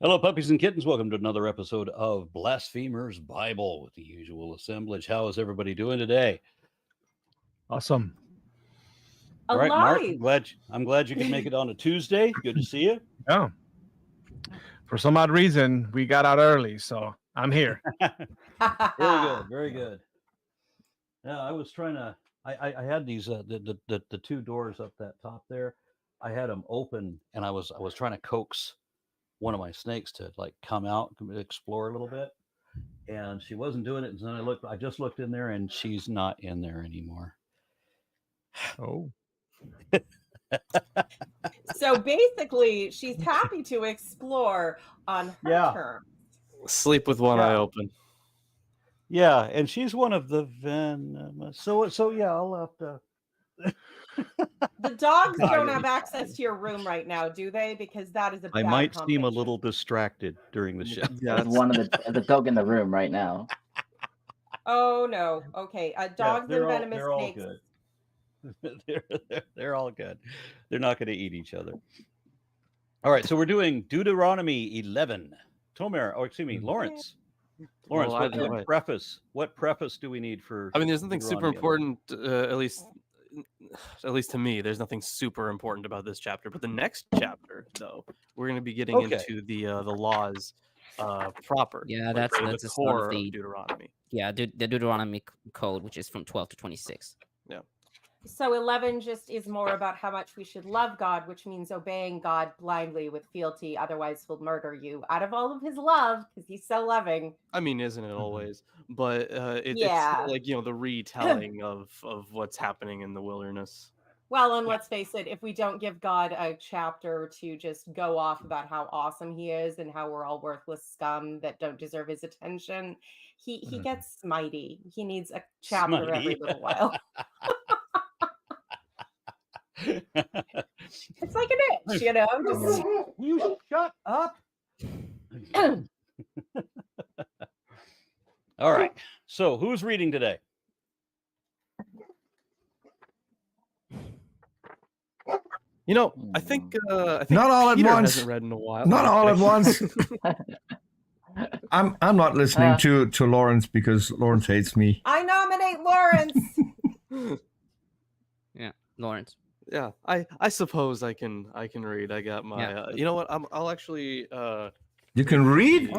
Hello, puppies and kittens. Welcome to another episode of Blasphemers Bible with the usual assemblage. How is everybody doing today? Awesome. All right, Mark. I'm glad you could make it on a Tuesday. Good to see you. Yeah. For some odd reason, we got out early, so I'm here. Very good. Very good. Yeah, I was trying to. I had these the two doors up that top there. I had them open, and I was trying to coax one of my snakes to like come out, explore a little bit, and she wasn't doing it. And then I just looked in there, and she's not in there anymore. Oh. So basically, she's happy to explore on her terms. Sleep with one eye open. Yeah, and she's one of the venomous. So yeah, I'll have to. The dogs don't have access to your room right now, do they? Because that is a bad I might seem a combination. little distracted during the show. Yeah, there's one of the dog in the room right now. Oh no. Okay. Dogs and venomous they're all snakes. good. they're all good. They're not going to eat each other. All right, so we're doing Deuteronomy 11. Lawrence. Lawrence, Well, what preface do we need for? I mean, there's nothing super Deuteronomy important, at least to me. There's nothing super important about this chapter. But the next chapter, though, we're going to be getting into the laws proper. Yeah, like that's the the start core of of the Deuteronomy. Yeah, the Deuteronomy code, which is from 12 to 26. Yeah. So 11 just is more about how much we should love God, which means obeying God blindly with fealty. Otherwise, he'll murder you out of all of his love because he's so loving. I mean, isn't it always? But it's Yeah. still like, the retelling of what's happening in the wilderness. Well, and let's face it, if we don't give God a chapter to just go off about how awesome he is and how we're all worthless scum that don't deserve his attention, he gets smitey. He needs a chapter every little while. It's like an itch, Just... You shut up. All right. So who's reading today? I think Not all at Peter once. hasn't read in a while. Not all at once. I'm not listening to Lawrence because Lawrence hates me. I nominate Lawrence. Yeah, Lawrence. Yeah, I suppose I can read. I got my. You know what? I'll actually. You can read?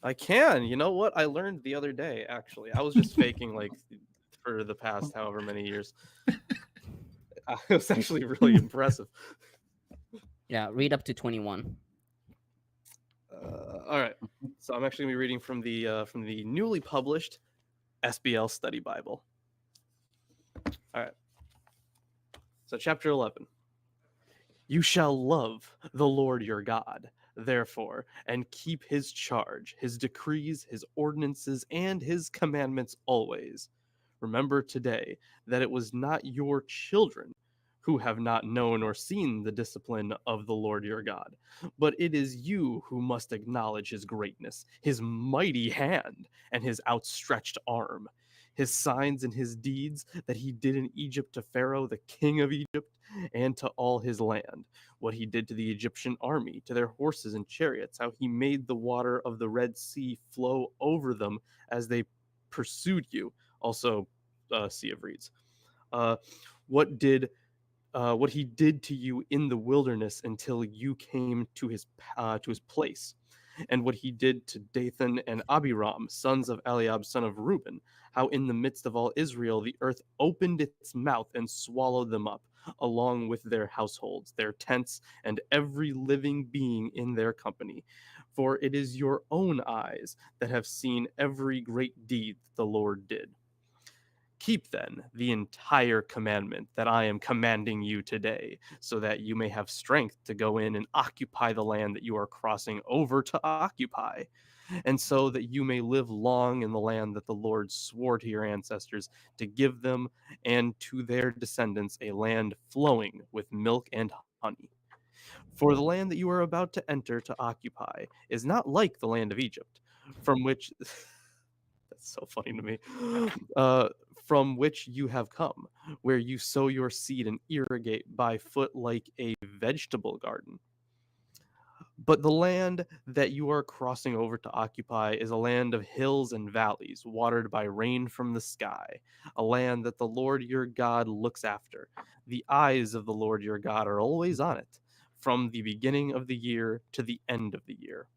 I can. You know what? I learned the other day. Actually, I was just faking like for the past however many years. It was actually really impressive. Yeah, read up to 21. All right. So I'm actually gonna be reading from the newly published SBL Study Bible. All right. So chapter 11. You shall love the Lord your God, therefore, and keep his charge, his decrees, his ordinances, and his commandments always. Remember today that it was not your children who have not known or seen the discipline of the Lord your God, but it is you who must acknowledge his greatness, his mighty hand, and his outstretched arm, his signs and his deeds that he did in Egypt to Pharaoh, the king of Egypt, and to all his land, what he did to the Egyptian army, to their horses and chariots, how he made the water of the Red Sea flow over them as they pursued you. Also, Sea of Reeds. What he did to you in the wilderness until you came to his place, and what he did to Dathan and Abiram, sons of Eliab, son of Reuben, how in the midst of all Israel the earth opened its mouth and swallowed them up, along with their households, their tents, and every living being in their company. For it is your own eyes that have seen every great deed the Lord did. Keep then the entire commandment that I am commanding you today, so that you may have strength to go in and occupy the land that you are crossing over to occupy, and so that you may live long in the land that the Lord swore to your ancestors to give them and to their descendants, a land flowing with milk and honey. For the land that you are about to enter to occupy is not like the land of Egypt, from which... That's so funny to me. From which you have come, where you sow your seed and irrigate by foot like a vegetable garden. But the land that you are crossing over to occupy is a land of hills and valleys, watered by rain from the sky, a land that the Lord your God looks after. The eyes of the Lord your God are always on it, from the beginning of the year to the end of the year.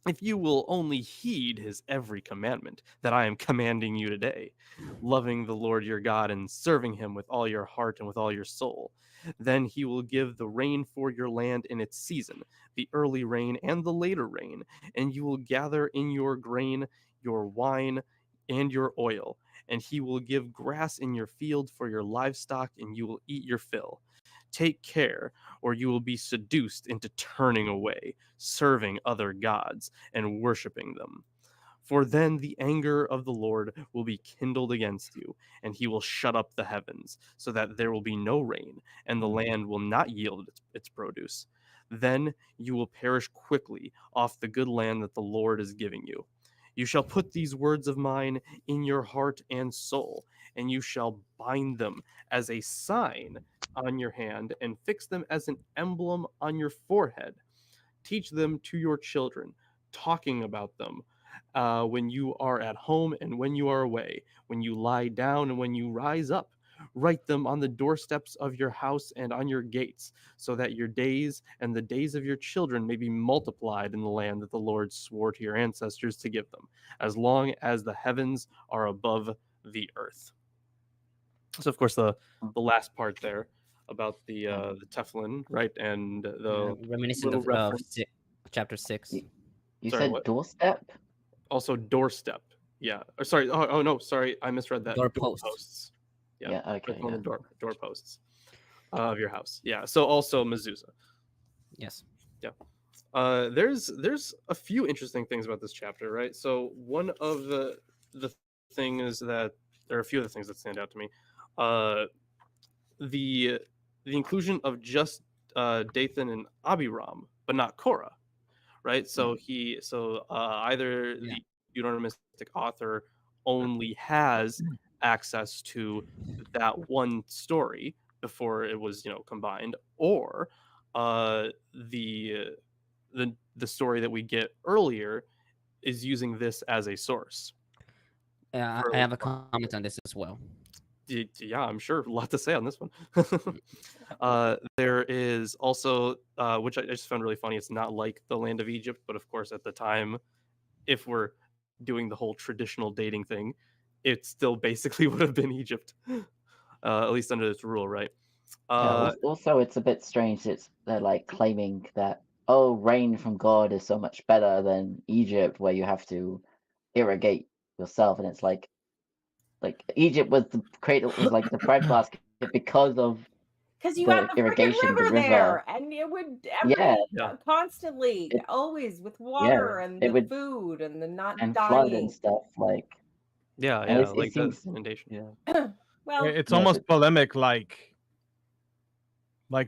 If you will only heed his every commandment that I am commanding you today, loving the Lord your God and serving him with all your heart and with all your soul, then he will give the rain for your land in its season, the early rain and the later rain, and you will gather in your grain, your wine, and your oil, and he will give grass in your field for your livestock, and you will eat your fill. Take care, or you will be seduced into turning away, serving other gods, and worshiping them. For then the anger of the Lord will be kindled against you, and he will shut up the heavens, so that there will be no rain, and the land will not yield its produce. Then you will perish quickly off the good land that the Lord is giving you. You shall put these words of mine in your heart and soul, and you shall bind them as a sign on your hand and fix them as an emblem on your forehead. Teach them to your children, talking about them when you are at home and when you are away, when you lie down and when you rise up. Write them on the doorsteps of your house and on your gates, so that your days and the days of your children may be multiplied in the land that the Lord swore to your ancestors to give them, as long as the heavens are above the earth. So, of course, the last part there about the Teflon, right, and the Reminiscent little of reference. chapter 6. You Sorry, said what? doorstep? Also doorstep. Yeah. Or sorry. Oh no. Sorry, I misread that. Doorpost. Doorposts. Yeah, okay, On yeah. the doorposts of your house. Yeah. So also mezuzah. Yes. Yeah. There's a few interesting things about this chapter, right? So one of the things that there are a few of the things that stand out to me. The inclusion of just Dathan and Abiram, but not Korah, right? So either Yeah. the Deuteronomistic author only has access to that one story before it was combined, or the story that we get earlier is using this as a source. I For- have a comment on this as well. yeah, I'm sure a lot to say on this one. There is also, which I just found really funny. It's not like the land of Egypt, but of course, at the time, if we're doing the whole traditional dating thing, it still basically would have been Egypt, at least under this rule, right? Yeah, also, it's a bit strange. They're like claiming that, oh, rain from God is so much better than Egypt, where you have to irrigate yourself, and it's like Egypt was like the breadbasket because of Because you the have the freaking irrigation, the river river. there, and it would Yeah, constantly, It- always with yeah, water and it the would food and the not and flood and dying. stuff like. Yeah, And yeah, it like the seems, inundation. yeah, Well, It's Yeah, almost polemic, like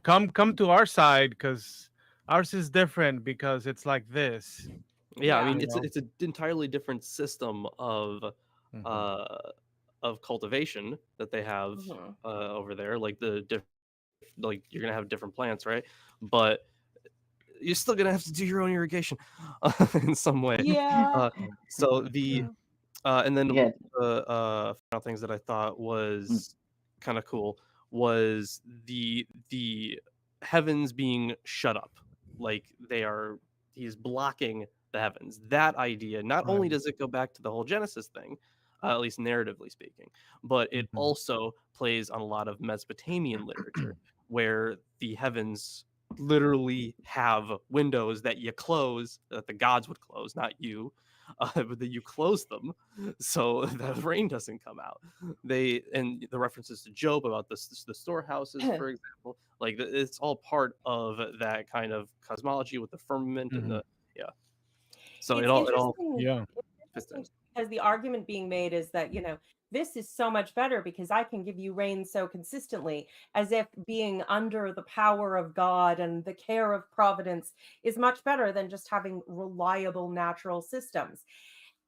come to our side because ours is different because it's like this. Yeah, I Yeah. mean, You it's know? it's an entirely different system Mhm. of cultivation that they have Mhm. over there. Like like you're gonna have different plants, right? But you're still gonna have to do your own irrigation in some way. Yeah. So the and then yeah, the final things that I thought mm, was kind of cool was the heavens being shut up, like he's blocking the heavens. That idea, not only Right. does it go back to the whole Genesis thing, at least narratively speaking, but it Mhm. also plays on a lot of Mesopotamian literature where the heavens literally have windows that you close, that the gods would close, not you, but that you close them so that rain doesn't come out. And the references to Job about the storehouses, for example, like it's all part of that kind of cosmology with the firmament and Mhm. the yeah. So It's it all interesting. Yeah. It's fits in. interesting because the argument being made is that, this is so much better because I can give you rain so consistently, as if being under the power of God and the care of providence is much better than just having reliable natural systems.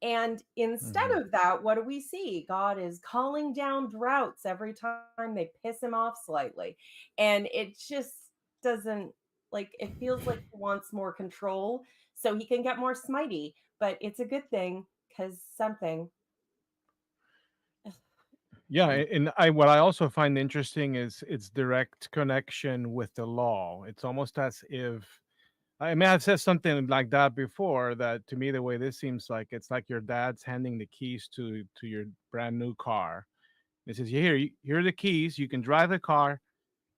And instead Mhm. of that, what do we see? God is calling down droughts every time they piss him off slightly. And it just doesn't Like it feels like he wants more control so he can get more smitey. But it's a good thing because something. Yeah, and what I also find interesting is its direct connection with the law. It's almost as if I may have said something like that before. That to me, the way this seems like it's like your dad's handing the keys to your brand new car. It says, here are the keys. You can drive the car.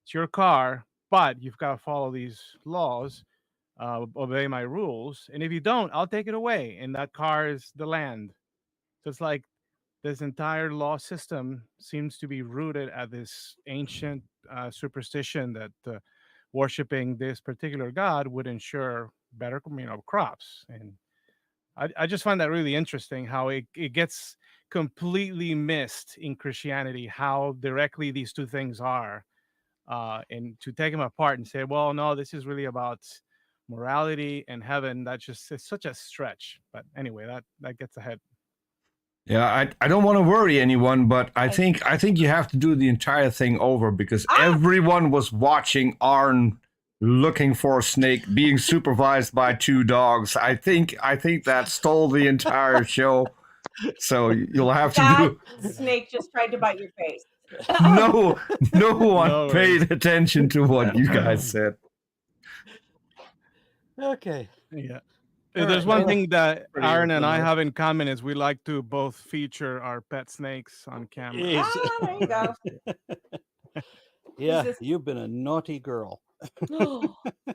It's your car, but you've got to follow these laws, obey my rules. And if you don't, I'll take it away. And that car is the land. So it's like this entire law system seems to be rooted at this ancient superstition that worshiping this particular god would ensure better, crops. And I just find that really interesting how it gets completely missed in Christianity, how directly these two things are. And to take them apart and say, well, no, this is really about morality and heaven, that's just it's such a stretch. But anyway, that gets ahead. Yeah, I don't want to worry anyone, but I think you have to do the entire thing over because everyone was watching Arn looking for a snake being supervised by two dogs. I think that stole the entire show. So you'll have to do. Snake just tried to bite your face. No one No paid attention to what you guys said. Okay. Yeah. All There's right, one thing that pretty Aaron and I nice. have in common is we like to both feature our pet snakes on camera. Yes. There you go. Yeah, this- you've been a naughty girl.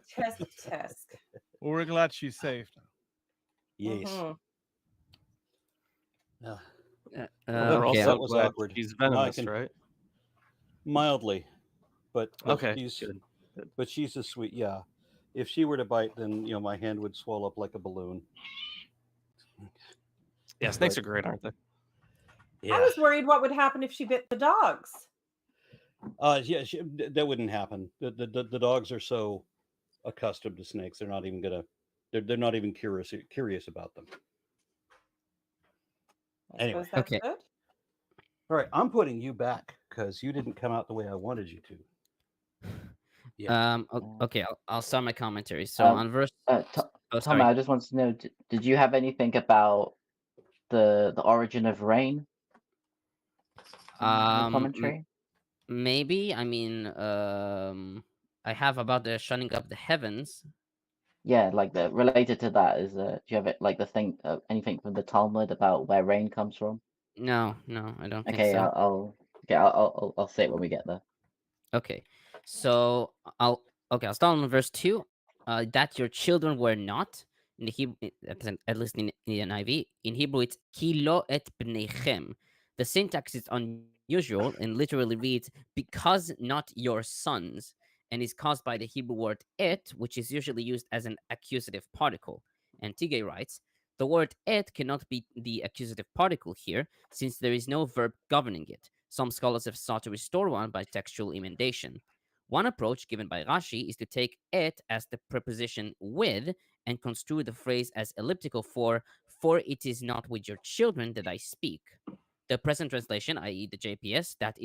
Test. Well, we're glad she's safe. Yes. Mhm. Yeah. We're Okay. also That was glad awkward. she's Now I venomous, can- right? Mildly, but Okay, she's good. but she's a sweet. Yeah, if she were to bite, then my hand would swell up like a balloon. Yeah, snakes are great, aren't they? Yeah. I was worried what would happen if she bit the dogs. Yeah, that wouldn't happen. The dogs are so accustomed to snakes; they're not even gonna. They're not even curious about them. I Anyway. suppose that's Okay. good. All right, I'm putting you back because you didn't come out the way I wanted you to. Yeah. Okay, I'll start my commentary. So Um, on verse. Tom, Sorry. I just want to know, did you have anything about the origin of rain? In the commentary? Maybe. I mean, I have about the shutting up the heavens. Yeah, like related to that is do you have it like the thing anything from the Talmud about where rain comes from? No, I don't think Okay, so. I'll say it when we get there. Okay, so I'll start on verse 2. That your children were not in the Hebrew, at least in the NIV. In Hebrew, it's ki lo et bnechem. The syntax is unusual and literally reads because not your sons, and is caused by the Hebrew word et, which is usually used as an accusative particle. And Tigay writes, the word et cannot be the accusative particle here, since there is no verb governing it. Some scholars have sought to restore one by textual emendation. One approach given by Rashi is to take et as the preposition with and construe the phrase as elliptical for it is not with your children that I speak. The present translation, i.e. the JPS, that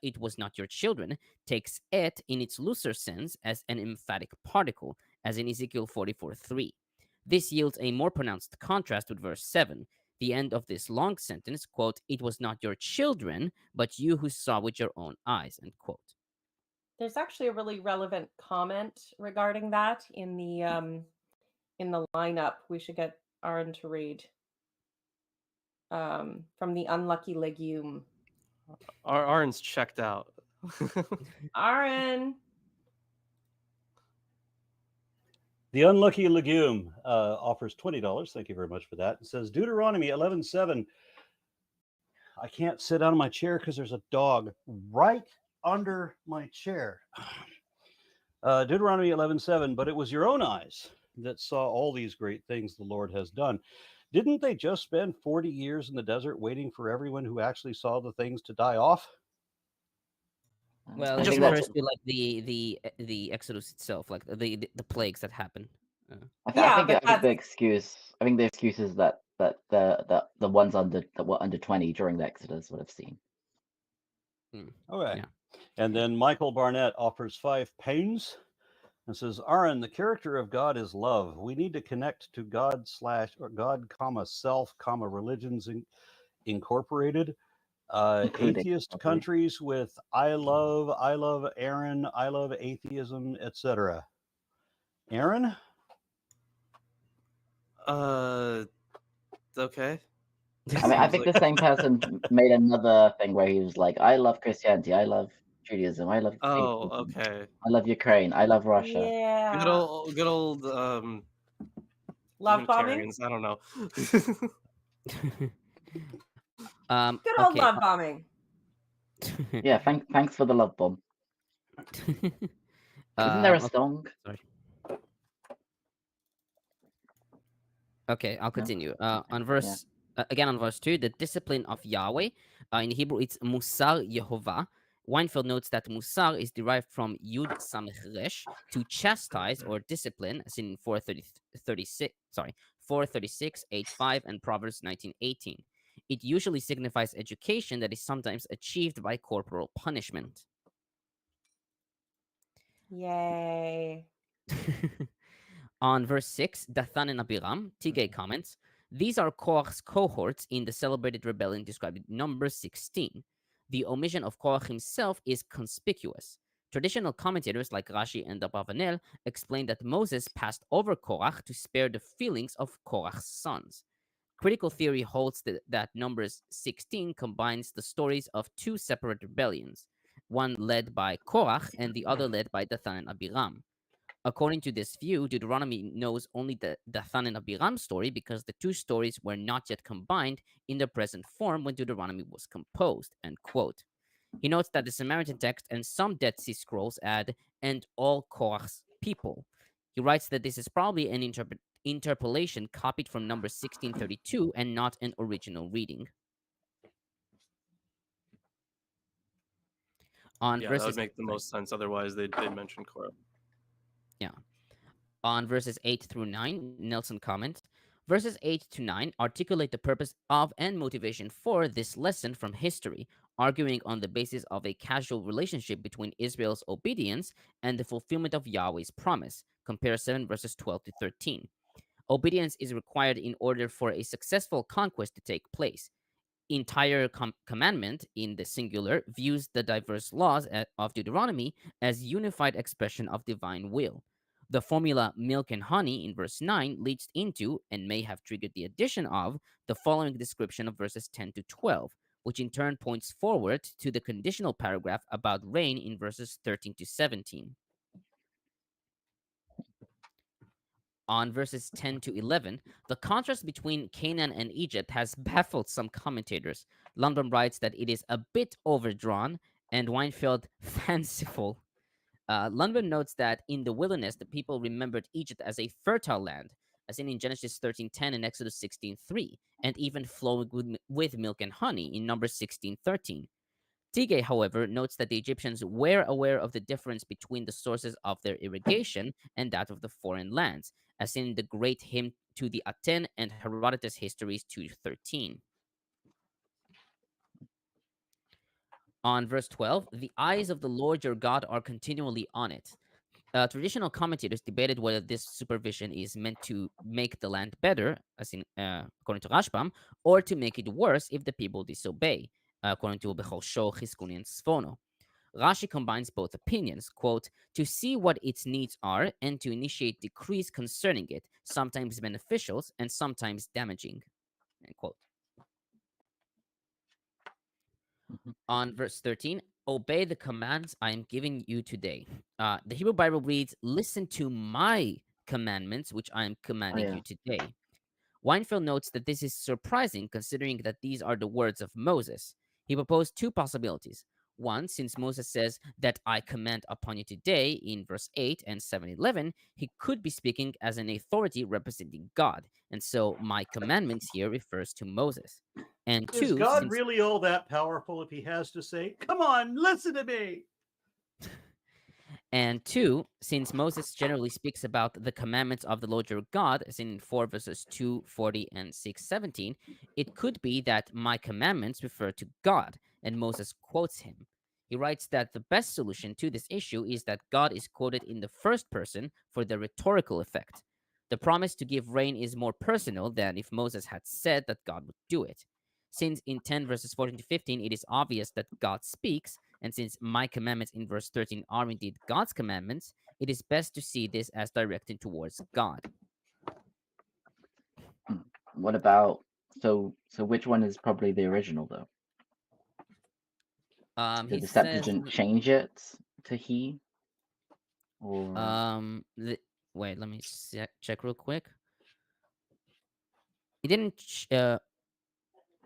it was not your children, takes et in its looser sense as an emphatic particle, as in Ezekiel 44:3. This yields a more pronounced contrast with verse 7. The end of this long sentence, quote, it was not your children, but you who saw with your own eyes, end quote. There's actually a really relevant comment regarding that in the lineup. We should get Aaron to read from the unlucky legume. Aaron's checked out. Aaron. The unlucky legume offers $20. Thank you very much for that. It says Deuteronomy 11:7. I can't sit down in my chair because there's a dog right under my chair. Deuteronomy 11:7. But it was your own eyes that saw all these great things the Lord has done. Didn't they just spend 40 years in the desert waiting for everyone who actually saw the things to die off? Well, I it think refers that's to like the Exodus itself, like the plagues that happen. I Yeah, think but I think the that's excuse is that the ones that were under 20 during the Exodus would have seen. Okay. Yeah. And then Michael Barnett offers £5. It says, Aaron, the character of God is love. We need to connect to God or God, self, religions incorporated. Including Atheist probably. countries with I love Aaron, I love atheism, etc. Aaron? Okay. I mean, I Seems think like- the same person made another thing where he was like, I love Christianity, I love Judaism, I love Oh, atheism, okay. I love Ukraine, I love Russia. Yeah. Good old Love bombing? Unitarians. I don't know. Good old Okay. love bombing. Yeah, thanks for the love bomb. Isn't there a Okay, song? sorry. Okay, I'll No? continue. Okay, On verse again on verse 2, the discipline of Yahweh. In Hebrew, it's Musar Yehovah. Weinfeld notes that Musar is derived from Yud Samech Resh, to chastise or discipline, as in 436, 8:5, and Proverbs 19:18. It usually signifies education that is sometimes achieved by corporal punishment. Yay. On verse 6, Dathan and Abiram, Tigay comments, these are Korach's cohorts in the celebrated rebellion described in number 16. The omission of Korach himself is conspicuous. Traditional commentators like Rashi and Abravanel explain that Moses passed over Korach to spare the feelings of Korach's sons. Critical theory holds that Numbers 16 combines the stories of two separate rebellions, one led by Korach and the other led by Dathan and Abiram. According to this view, Deuteronomy knows only the Dathan and Abiram story because the two stories were not yet combined in their present form when Deuteronomy was composed, end quote. He notes that the Samaritan text and some Dead Sea Scrolls add, and all Korach's people. He writes that this is probably an interpolation copied from number 1632 and not an original reading. On Yeah, that verses, would make the most sense. Otherwise, they'd mention Korah. Yeah. On verses 8 through 9, Nelson comments, verses 8 to 9 articulate the purpose of and motivation for this lesson from history, arguing on the basis of a casual relationship between Israel's obedience and the fulfillment of Yahweh's promise. Compare 7 verses 12 to 13. Obedience is required in order for a successful conquest to take place. Entire commandment, in the singular, views the diverse laws of Deuteronomy as unified expression of divine will. The formula milk and honey in verse 9 leads into, and may have triggered the addition of, the following description of verses 10 to 12, which in turn points forward to the conditional paragraph about rain in verses 13 to 17. On verses 10 to 11, the contrast between Canaan and Egypt has baffled some commentators. Lundbom writes that it is a bit overdrawn, and Weinfeld fanciful. Lundbom notes that in the wilderness, the people remembered Egypt as a fertile land, as in Genesis 13:10 and Exodus 16:3, and even flowing with milk and honey in Numbers 16:13. Tigay, however, notes that the Egyptians were aware of the difference between the sources of their irrigation and that of the foreign lands, as in the great hymn to the Aten and Herodotus Histories 2:13. On verse 12, the eyes of the Lord your God are continually on it. Traditional commentators debated whether this supervision is meant to make the land better, as in according to Rashbam, or to make it worse if the people disobey, according to Bechosho, Chiskuni, and Sfono. Rashi combines both opinions, quote, to see what its needs are and to initiate decrees concerning it, sometimes beneficial and sometimes damaging, end quote. On verse 13, obey the commands I am giving you today. The Hebrew Bible reads, listen to my commandments, which I am commanding you today. Weinfeld notes that this is surprising considering that these are the words of Moses. He proposed two possibilities. One, since Moses says that I command upon you today in verse 8 and 7:11, he could be speaking as an authority representing God, and so my commandments here refers to Moses. And Is two, God really all that powerful if he has to say, come on, listen to me? And two, since Moses generally speaks about the commandments of the Lord your God, as in 4 verses 2:40 and 6:17, it could be that my commandments refer to God, and Moses quotes him. He writes that the best solution to this issue is that God is quoted in the first person for the rhetorical effect. The promise to give rain is more personal than if Moses had said that God would do it. Since in 10 verses 14 to 15 it is obvious that God speaks, and since my commandments in verse 13 are indeed God's commandments, it is best to see this as directed towards God. What about so which one is probably the original though? He Did the says, Septuagint change it to he? Or wait, let me check real quick. It didn't.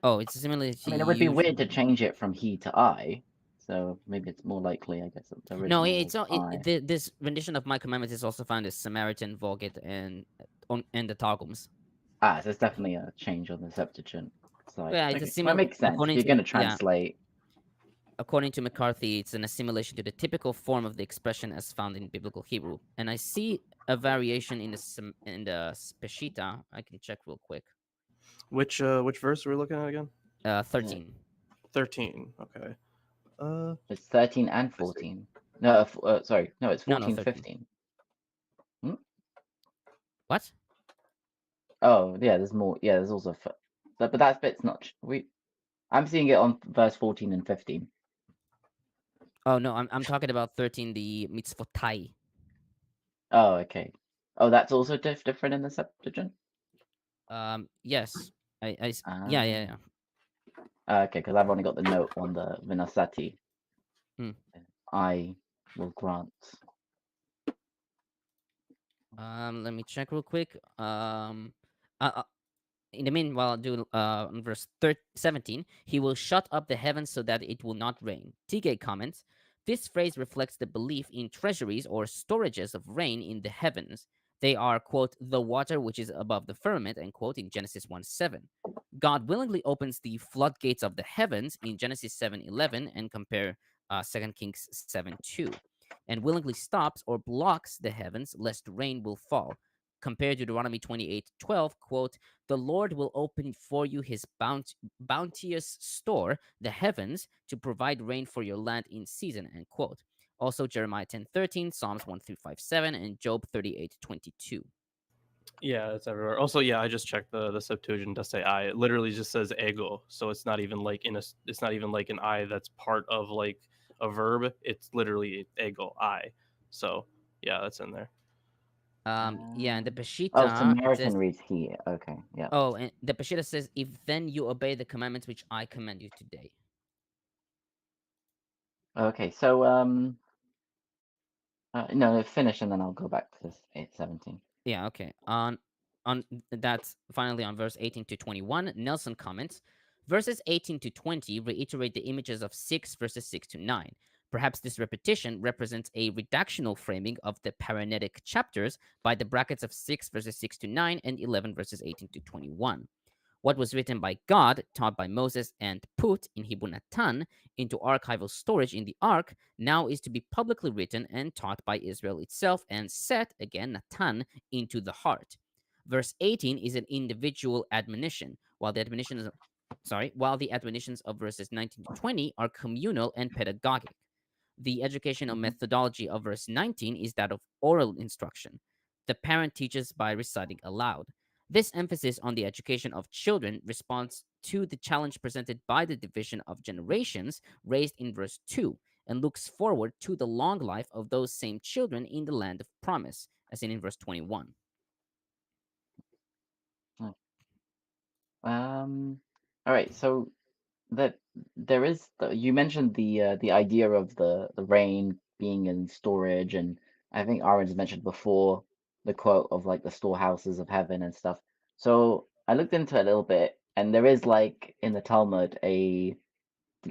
Oh, it's similar to I mean, it would be weird to usual- change it from he to I. So maybe it's more likely, I guess, that the original No, it's was not. I. This rendition of my commandments is also found in Samaritan, Vulgate, and the Targums. Ah, so it's definitely a change on the Septuagint side. Yeah, it's Okay. a Well, similar. it makes sense. If you're going to translate, According to McCarthy, it's an assimilation to the typical form of the expression as found in biblical Hebrew. And I see a variation in the Peshitta. I can check real quick. Which verse are we looking at again? 13. 13. Okay. it's 13 and 14. No, sorry. No, it's 14, 13. 15. What? Oh, yeah, there's more. Yeah, there's also... But that bit's not... I'm seeing it on verse 14 and 15. Oh, no, I'm talking about 13, the mitzvotai. Oh, okay. Oh, that's also different in the Septuagint? Yes. Yeah. Okay, because I've only got the note on the Vinasati. Hmm. I will grant. Let me check real quick. In the meanwhile, I'll do on verse 17. He will shut up the heavens so that it will not rain. Tigay comments, this phrase reflects the belief in treasuries or storages of rain in the heavens. They are, quote, the water which is above the firmament, end quote, in Genesis 1:7. God willingly opens the floodgates of the heavens in Genesis 7:11 and compare 2 Kings 7:2, and willingly stops or blocks the heavens lest rain will fall. Compare Deuteronomy 28:12, quote, the Lord will open for you his bounteous store, the heavens, to provide rain for your land in season, end quote. Also Jeremiah 10:13, Psalms 1-5-7, and Job 38:22. Yeah, it's everywhere. Also, yeah, I just checked the Septuagint does say I. It literally just says ego, so it's not even like it's not even like an I that's part of like a verb. It's literally ego, I. So yeah, that's in there. Yeah, and the Peshitta. Oh, Samaritan says, reads he. Okay, yeah. Oh, and the Peshitta says, if then you obey the commandments which I command you today. Okay, so no, finish and then I'll go back to this 8:17. Yeah, okay. On that's finally on verse 18 to 21. Nelson comments, verses 18 to 20 reiterate the images of 6 verses 6 to 9. Perhaps this repetition represents a redactional framing of the paranetic chapters by the brackets of 6 verses 6 to 9 and 11 verses 18 to 21. What was written by God, taught by Moses, and put in Hebrew Natan into archival storage in the Ark now is to be publicly written and taught by Israel itself and set, again, Natan, into the heart. Verse 18 is an individual admonition, while the admonitions of verses 19 to 20 are communal and pedagogic. The educational methodology of verse 19 is that of oral instruction. The parent teaches by reciting aloud. This emphasis on the education of children responds to the challenge presented by the division of generations raised in verse 2 and looks forward to the long life of those same children in the land of promise, as in verse 21. All right, so there is you mentioned the idea of the rain being in storage, and I think Aaron's mentioned before the quote of like the storehouses of heaven and stuff. So I looked into it a little bit, and there is like in the Talmud a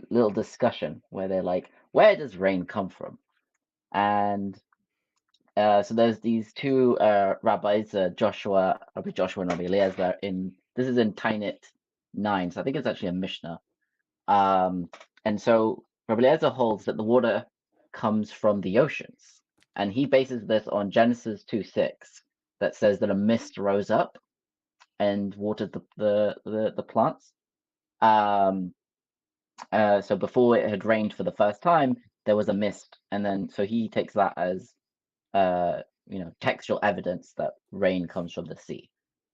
little discussion where they're like, where does rain come from? And so there's these two rabbis, Rabbi Joshua and Rabbi Eliezer. This is in Tainit 9, so I think it's actually a Mishnah. And so Rabbi Eliezer holds that the water comes from the oceans, and he bases this on Genesis 2:6, that says that a mist rose up and watered the plants. So before it had rained for the first time, there was a mist, and then so he takes that as textual evidence that rain comes from the sea.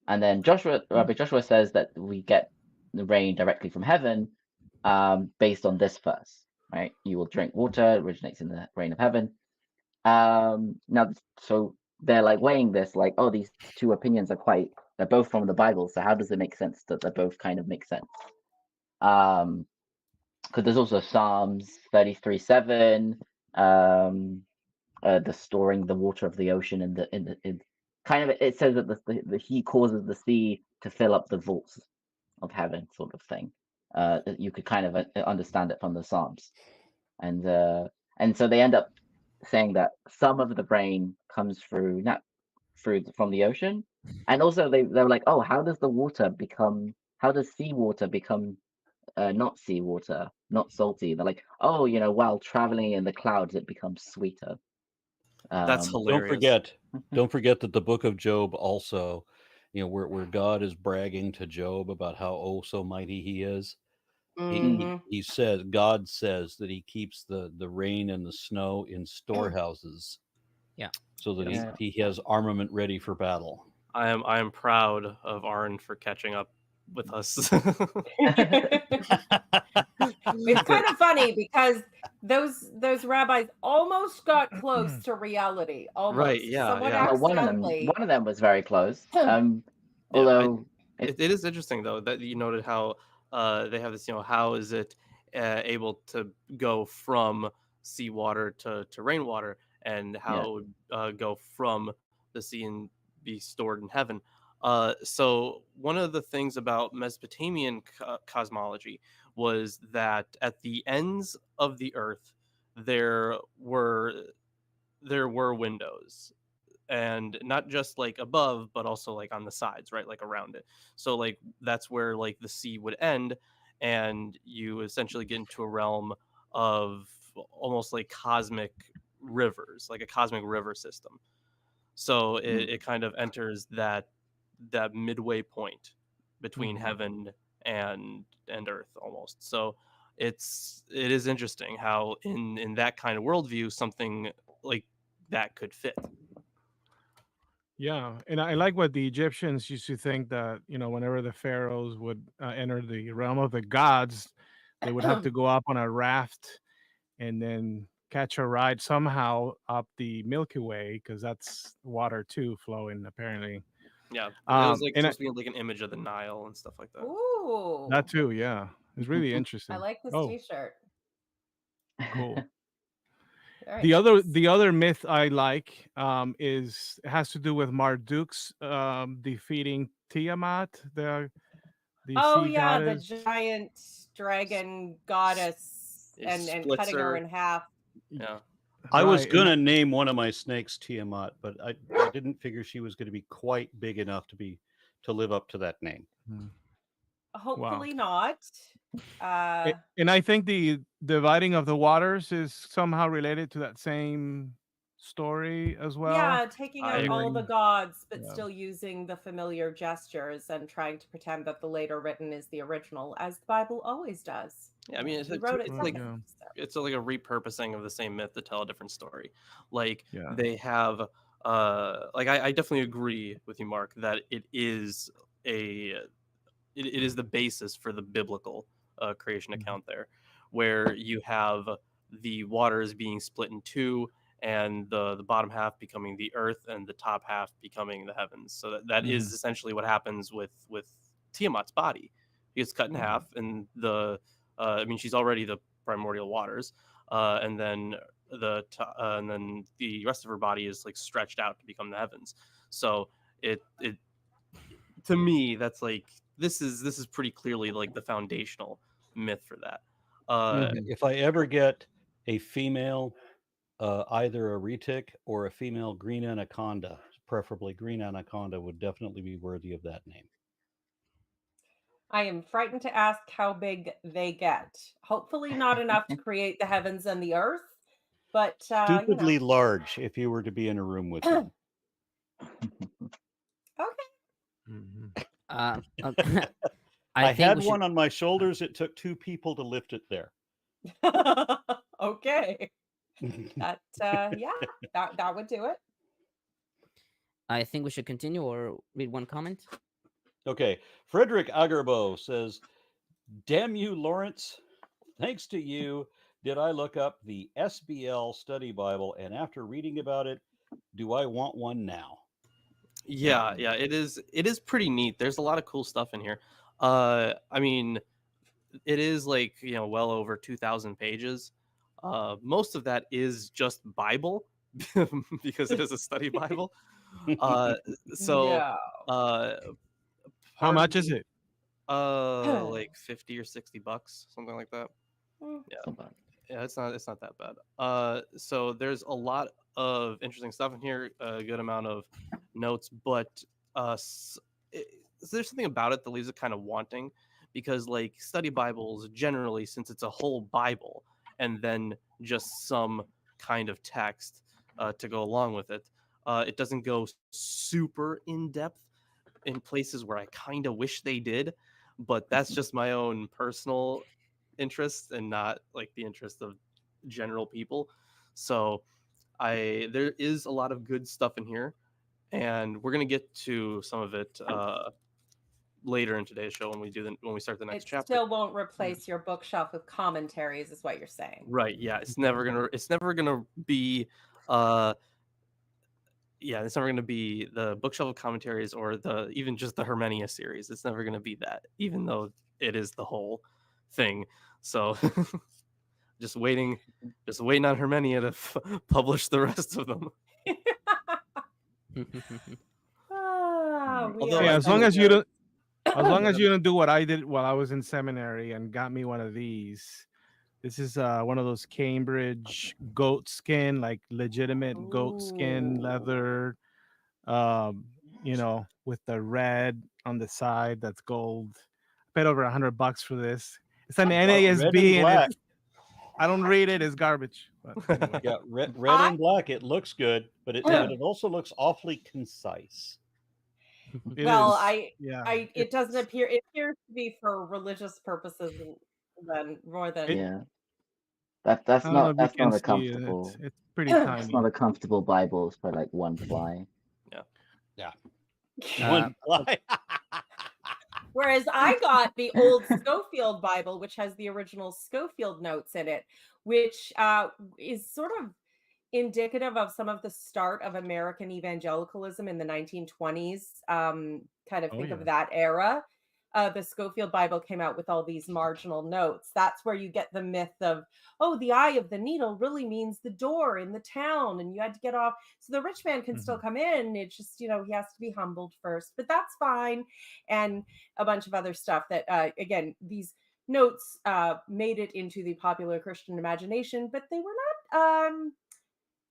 And then Rabbi Joshua says that we get the rain directly from heaven, based on this verse, right? You will drink water, originates in the rain of heaven. Now, so they're like weighing this, like, oh, these two opinions they're both from the Bible, so how does it make sense that they both kind of make sense? Because there's also Psalms 33:7, the storing the water of the ocean in kind of, it says that the he causes the sea to fill up the vaults of heaven, sort of thing. You could kind of understand it from the Psalms, and so they end up saying that some of the rain comes from the ocean, and also they were like, oh, how does seawater become not seawater, not salty? They're like, oh, while traveling in the clouds, it becomes sweeter. That's hilarious. Don't forget that the book of Job also, where God is bragging to Job about how so mighty he is. God says that he keeps the rain and the snow in storehouses. Yeah. So that he has armament ready for battle. I am proud of Aaron for catching up with us. It's kind of funny because those rabbis almost got close to reality. Almost. Right, yeah, Somewhat yeah. Well, accidentally. one of them was very close. Although it is interesting though that you noted how they have this, how is it able to go from seawater to rainwater, and how it would go from the sea and be stored in heaven. So one of the things about Mesopotamian cosmology was that at the ends of the earth there were windows, and not just like above but also like on the sides, right, like around it. So like that's where like the sea would end, and you essentially get into a realm of almost like cosmic rivers, like a cosmic river system. So it kind of enters that midway point between heaven and earth almost. So it is interesting how in that kind of worldview something like that could fit. Yeah, and I like what the Egyptians used to think, that whenever the pharaohs would enter the realm of the gods, they would have to go up on a raft and then catch a ride somehow up the Milky Way, because that's water too flowing apparently. Yeah, it was like supposed to be like an image of the Nile and stuff like that. Ooh, that too. Yeah, it's really interesting. I like this T-shirt. Cool. Very The other myth I like has to do with Marduk's defeating Tiamat, the sea goddess. The giant dragon goddess, and cutting her in half. Yeah. I was gonna name one of my snakes Tiamat, but I didn't figure she was going to be quite big enough to live up to that name. Hopefully not. And I think the dividing of the waters is somehow related to that same story as well. Yeah, taking out all the gods, but still using the familiar gestures and trying to pretend that the later written is the original, as the Bible always does. Yeah, I mean, it's like a repurposing of the same myth to tell a different story. Like they have, like I definitely agree with you, Mark, that it is the basis for the biblical creation account there, where you have the waters being split in two, and the bottom half becoming the earth and the top half becoming the heavens. So that is essentially what happens with Tiamat's body. He gets cut in half, and she's already the primordial waters, and then the rest of her body is like stretched out to become the heavens. So it to me, that's like this is pretty clearly like the foundational myth for that. If I ever get a female, either a retic or a female green anaconda, preferably green anaconda, would definitely be worthy of that name. I am frightened to ask how big they get. Hopefully not enough to create the heavens and the earth, but stupidly large if you were to be in a room with them. Okay. I think had we should- one on my shoulders. It took 2 people to lift it there. Okay. That that would do it. I think we should continue or read one comment. Okay. Frederick Agerbo says, "Damn you, Lawrence. Thanks to you, did I look up the SBL Study Bible, and after reading about it, do I want one now?" Yeah, it is pretty neat. There's a lot of cool stuff in here. I mean, it is like, well over 2,000 pages. Most of that is just Bible because it is a study Bible. So No. How much is it? like 50 or 60 bucks, something like that. Something. Yeah, it's not that bad. So there's a lot of interesting stuff in here, a good amount of notes, but so there's something about it that leaves it kind of wanting, because like study Bibles generally, since it's a whole Bible and then just some kind of text to go along with it, it doesn't go super in depth in places where I kind of wish they did, but that's just my own personal interest and not like the interest of general people. So there is a lot of good stuff in here, and we're gonna get to some of it later in today's show when we start the next It chapter. still won't replace your bookshelf with commentaries, is what you're saying. Right? Yeah, it's never gonna be it's never going to be the bookshelf of commentaries or even just the Hermenia series. It's never going to be that, even though it is the whole thing. So just waiting on Hermenia to publish the rest of them. We Although are Yeah, as long so as you good. don't, as long as you don't do what I did while I was in seminary and got me one of these. This is one of those Cambridge goat skin, like legitimate goat skin Ooh. leather, with the red on the side that's gold. I paid over $100 for this. It's an Red and NASB, and black. I don't read it. It's garbage. But anyway. Yeah, red and black. It looks good, but it also looks awfully concise. It Well, is. it doesn't appear. It appears to be for religious purposes more than. Yeah. That's I don't know if you not can a see it. comfortable. It's pretty It's tiny. not a comfortable Bible for like one fly. One fly. Whereas I got the old Schofield Bible, which has the original Schofield notes in it, which is sort of indicative of some of the start of American evangelicalism in the 1920s. Kind of think of that era. The Schofield Bible came out with all these marginal notes. That's where you get the myth of, oh, the eye of the needle really means the door in the town, and you had to get off. So the rich man can still come in. It's just, he has to be humbled first, but that's fine. And a bunch of other stuff that, again, these notes made it into the popular Christian imagination, but they were not,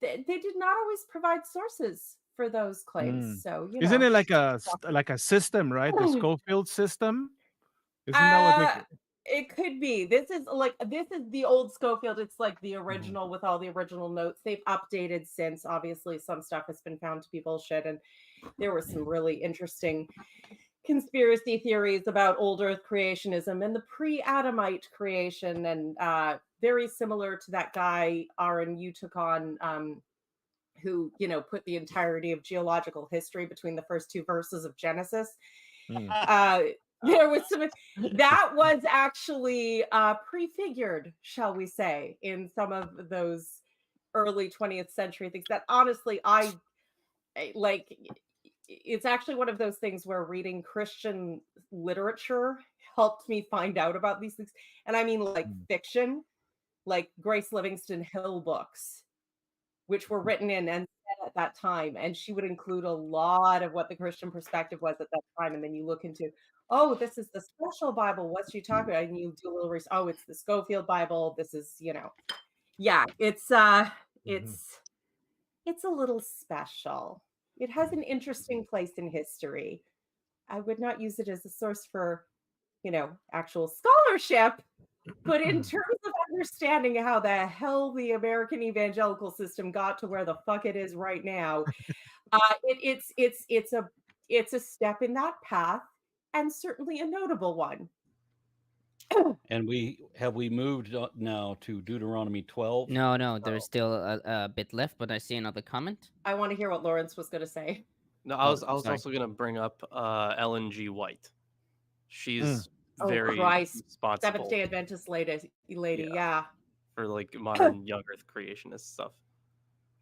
they did not always provide sources for those claims. So, Isn't it like a system, right? The Schofield system. Isn't that what it could be? This is the old Schofield. It's like the original with all the original notes. They've updated since. Obviously, some stuff has been found to be bullshit, and there were some really interesting conspiracy theories about old Earth creationism and the pre-Adamite creation, and very similar to that guy Aaron you took on. Who put the entirety of geological history between the first 2 verses of Genesis. There was some that was actually prefigured, shall we say, in some of those early 20th century things that honestly I like. It's actually one of those things where reading Christian literature helped me find out about these things. And I mean like fiction, like Grace Livingston Hill books, which were written in and said at that time. And she would include a lot of what the Christian perspective was at that time. And then you look into, oh, this is the special Bible. What's she talking about? And you do a little research. Oh, it's the Schofield Bible. This is, it's a little special. It has an interesting place in history. I would not use it as a source for, actual scholarship, but in terms of understanding how the hell the American evangelical system got to where the fuck it is right now, it's a step in that path. and certainly a notable one. And we moved now to Deuteronomy 12? No, there's still a bit left, but I see another comment. I want to hear what Lawrence was going to say. No, I was sorry. also going to bring up Ellen G. White. She's Oh, very Christ. responsible Seventh-day Adventist lady, yeah. for like modern young Earth creationist stuff.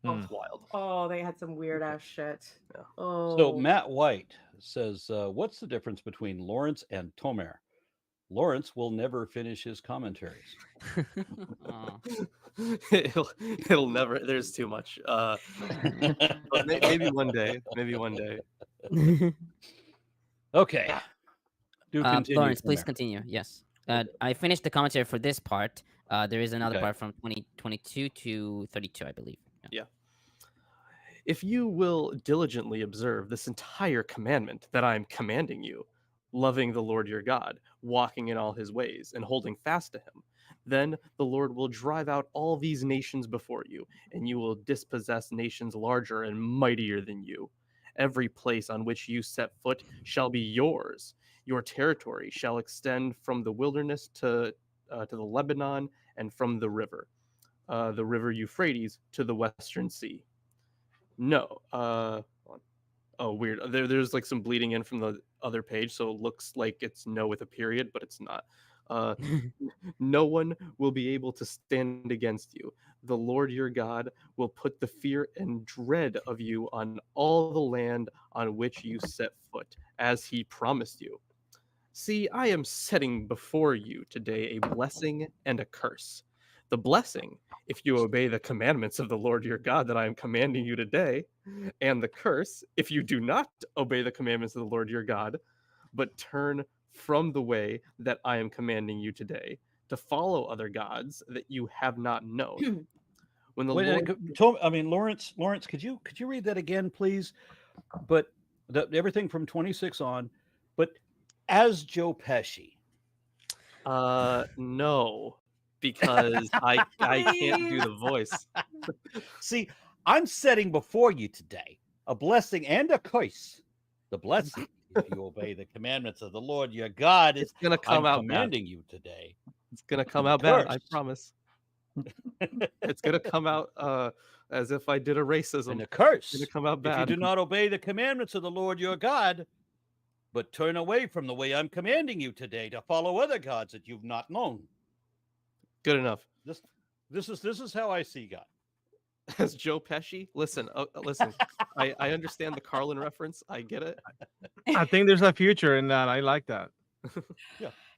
Hmm. It's wild. Oh, they had some weird ass shit. Yeah. Oh. So Matt White says, what's the difference between Lawrence and Tomer? Lawrence will never finish his commentaries. Aw. It'll never. There's too much. But maybe one day. Maybe one day. Okay. Do continue. Lawrence, please Tomer. continue. Yes. I finished the commentary for this part. There is another Okay. part from 2022 to 32, I believe. Yeah. If you will diligently observe this entire commandment that I am commanding you, loving the Lord your God, walking in all his ways, and holding fast to him, then the Lord will drive out all these nations before you, and you will dispossess nations larger and mightier than you. Every place on which you set foot shall be yours. Your territory shall extend from the wilderness to the Lebanon, and from the river Euphrates to the western sea. No. Hold on. Oh, weird. There's like some bleeding in from the other page, so it looks like it's no with a period, but it's not. No one will be able to stand against you. The Lord your God will put the fear and dread of you on all the land on which you set foot, as he promised you. See, I am setting before you today a blessing and a curse. The blessing, if you obey the commandments of the Lord your God that I am commanding you today, and the curse, if you do not obey the commandments of the Lord your God, but turn from the way that I am commanding you today, to follow other gods that you have not known. When the Lawrence, could you read that again, please? But everything from 26 on, but as Joe Pesci. No, because I can't do the voice. See, I'm setting before you today a blessing and a curse. The blessing, if you obey the commandments of the Lord your God, is It's gonna come I'm out bad. commanding you today. It's gonna come out bad. I Curse. promise. It's gonna come out as if I did a racism. And a curse. It's gonna come out If you bad. do not obey the commandments of the Lord your God, but turn away from the way I'm commanding you today to follow other gods that you've not known. Good enough. This is how I see God. As Joe Pesci, listen. I understand the Carlin reference. I get it. I think there's a future in that. I like that.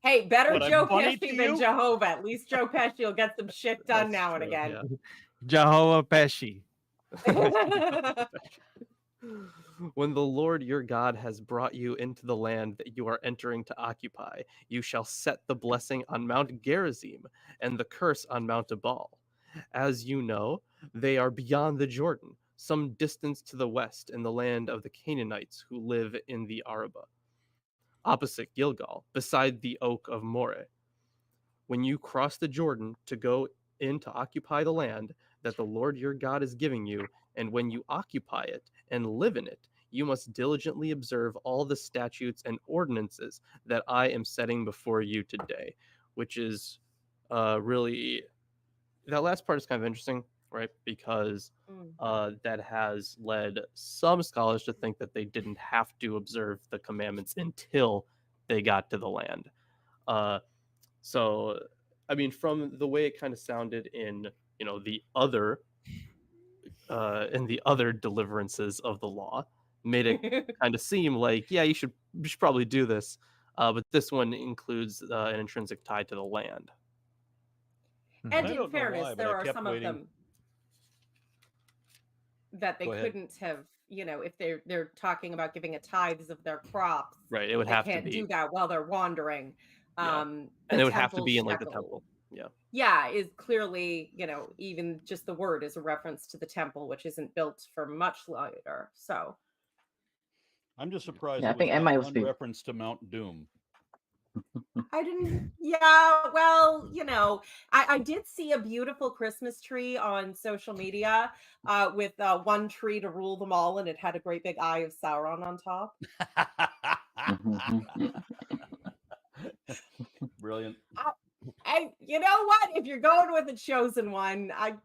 Hey, better What, I'm Joe funny Pesci to than you? Jehovah. At least Joe Pesci will get some shit done That's now and true, again. yeah. Jehovah Pesci. When the Lord your God has brought you into the land that you are entering to occupy, you shall set the blessing on Mount Gerizim and the curse on Mount Ebal. As you know, they are beyond the Jordan, some distance to the west in the land of the Canaanites who live in the Arabah, opposite Gilgal, beside the oak of Moreh. When you cross the Jordan to go in to occupy the land that the Lord your God is giving you, and when you occupy it and live in it, you must diligently observe all the statutes and ordinances that I am setting before you today, which is really, that last part is kind of interesting, right? Because that has led some scholars to think that they didn't have to observe the commandments until they got to the land. So, I mean, from the way it kind of sounded in, the other deliverances of the law, made it kind of seem like, yeah, you should probably do this. But this one includes an intrinsic tie to the land. And I in don't know fairness, why, but there I are kept some waiting. of them that they Go ahead. couldn't have, if they're talking about giving a tithes of their crops, Right. It would they have to can't be. do that while they're wandering. Yeah. The And it would have to temple be in like the shekel, temple. Yeah. yeah, is clearly, even just the word is a reference to the temple, which isn't built for much later. So I'm just surprised Yeah, I there was think it not might one also be- reference to Mount Doom. I didn't, yeah, well, I did see a beautiful Christmas tree on social media with one tree to rule them all, and it had a great big eye of Sauron on top. Brilliant. You know what? If you're going with the chosen one, I'd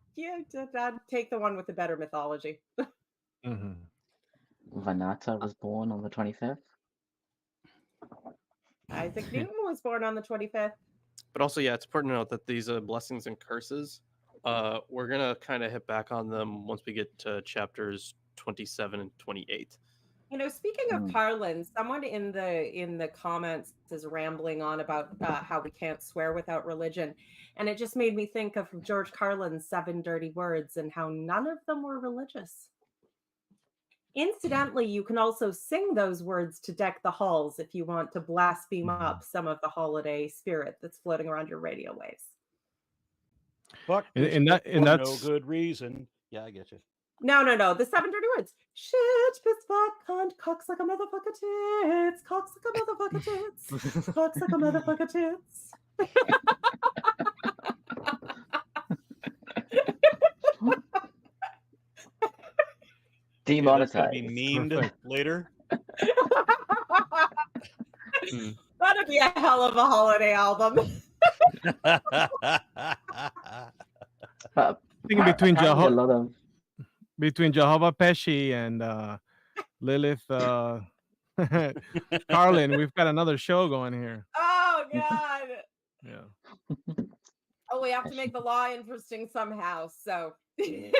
take the one with the better mythology. Mhm. Vanata was born on the 25th. Isaac Newton was born on the 25th. But also, yeah, it's important to note that these blessings and curses, we're gonna kind of hit back on them once we get to chapters 27 and 28. You know, speaking of Carlin, someone in the comments is rambling on about how we can't swear without religion, and it just made me think of George Carlin's 7 Dirty Words and how none of them were religious. Incidentally, you can also sing those words to deck the halls if you want to blaspheme up some of the holiday spirit that's floating around your radio waves. Fuck And- this and that- shit and for no that's- good reason. Yeah, I get you. No. The 7 Dirty Words. Shit, piss, fuck, cunt, cocks like a motherfucker tits. Cocks like a motherfucker tits. Cocks like a motherfucker tits. Yeah, that's gonna be Demonetized. memed Perfect. later. That'd be a hell of a holiday album. But Thinking between apparently a lot of between Jehovah Pesci and Lilith Carlin, we've got another show going here. Oh God. Yeah. Oh, we have to make the law interesting somehow. So And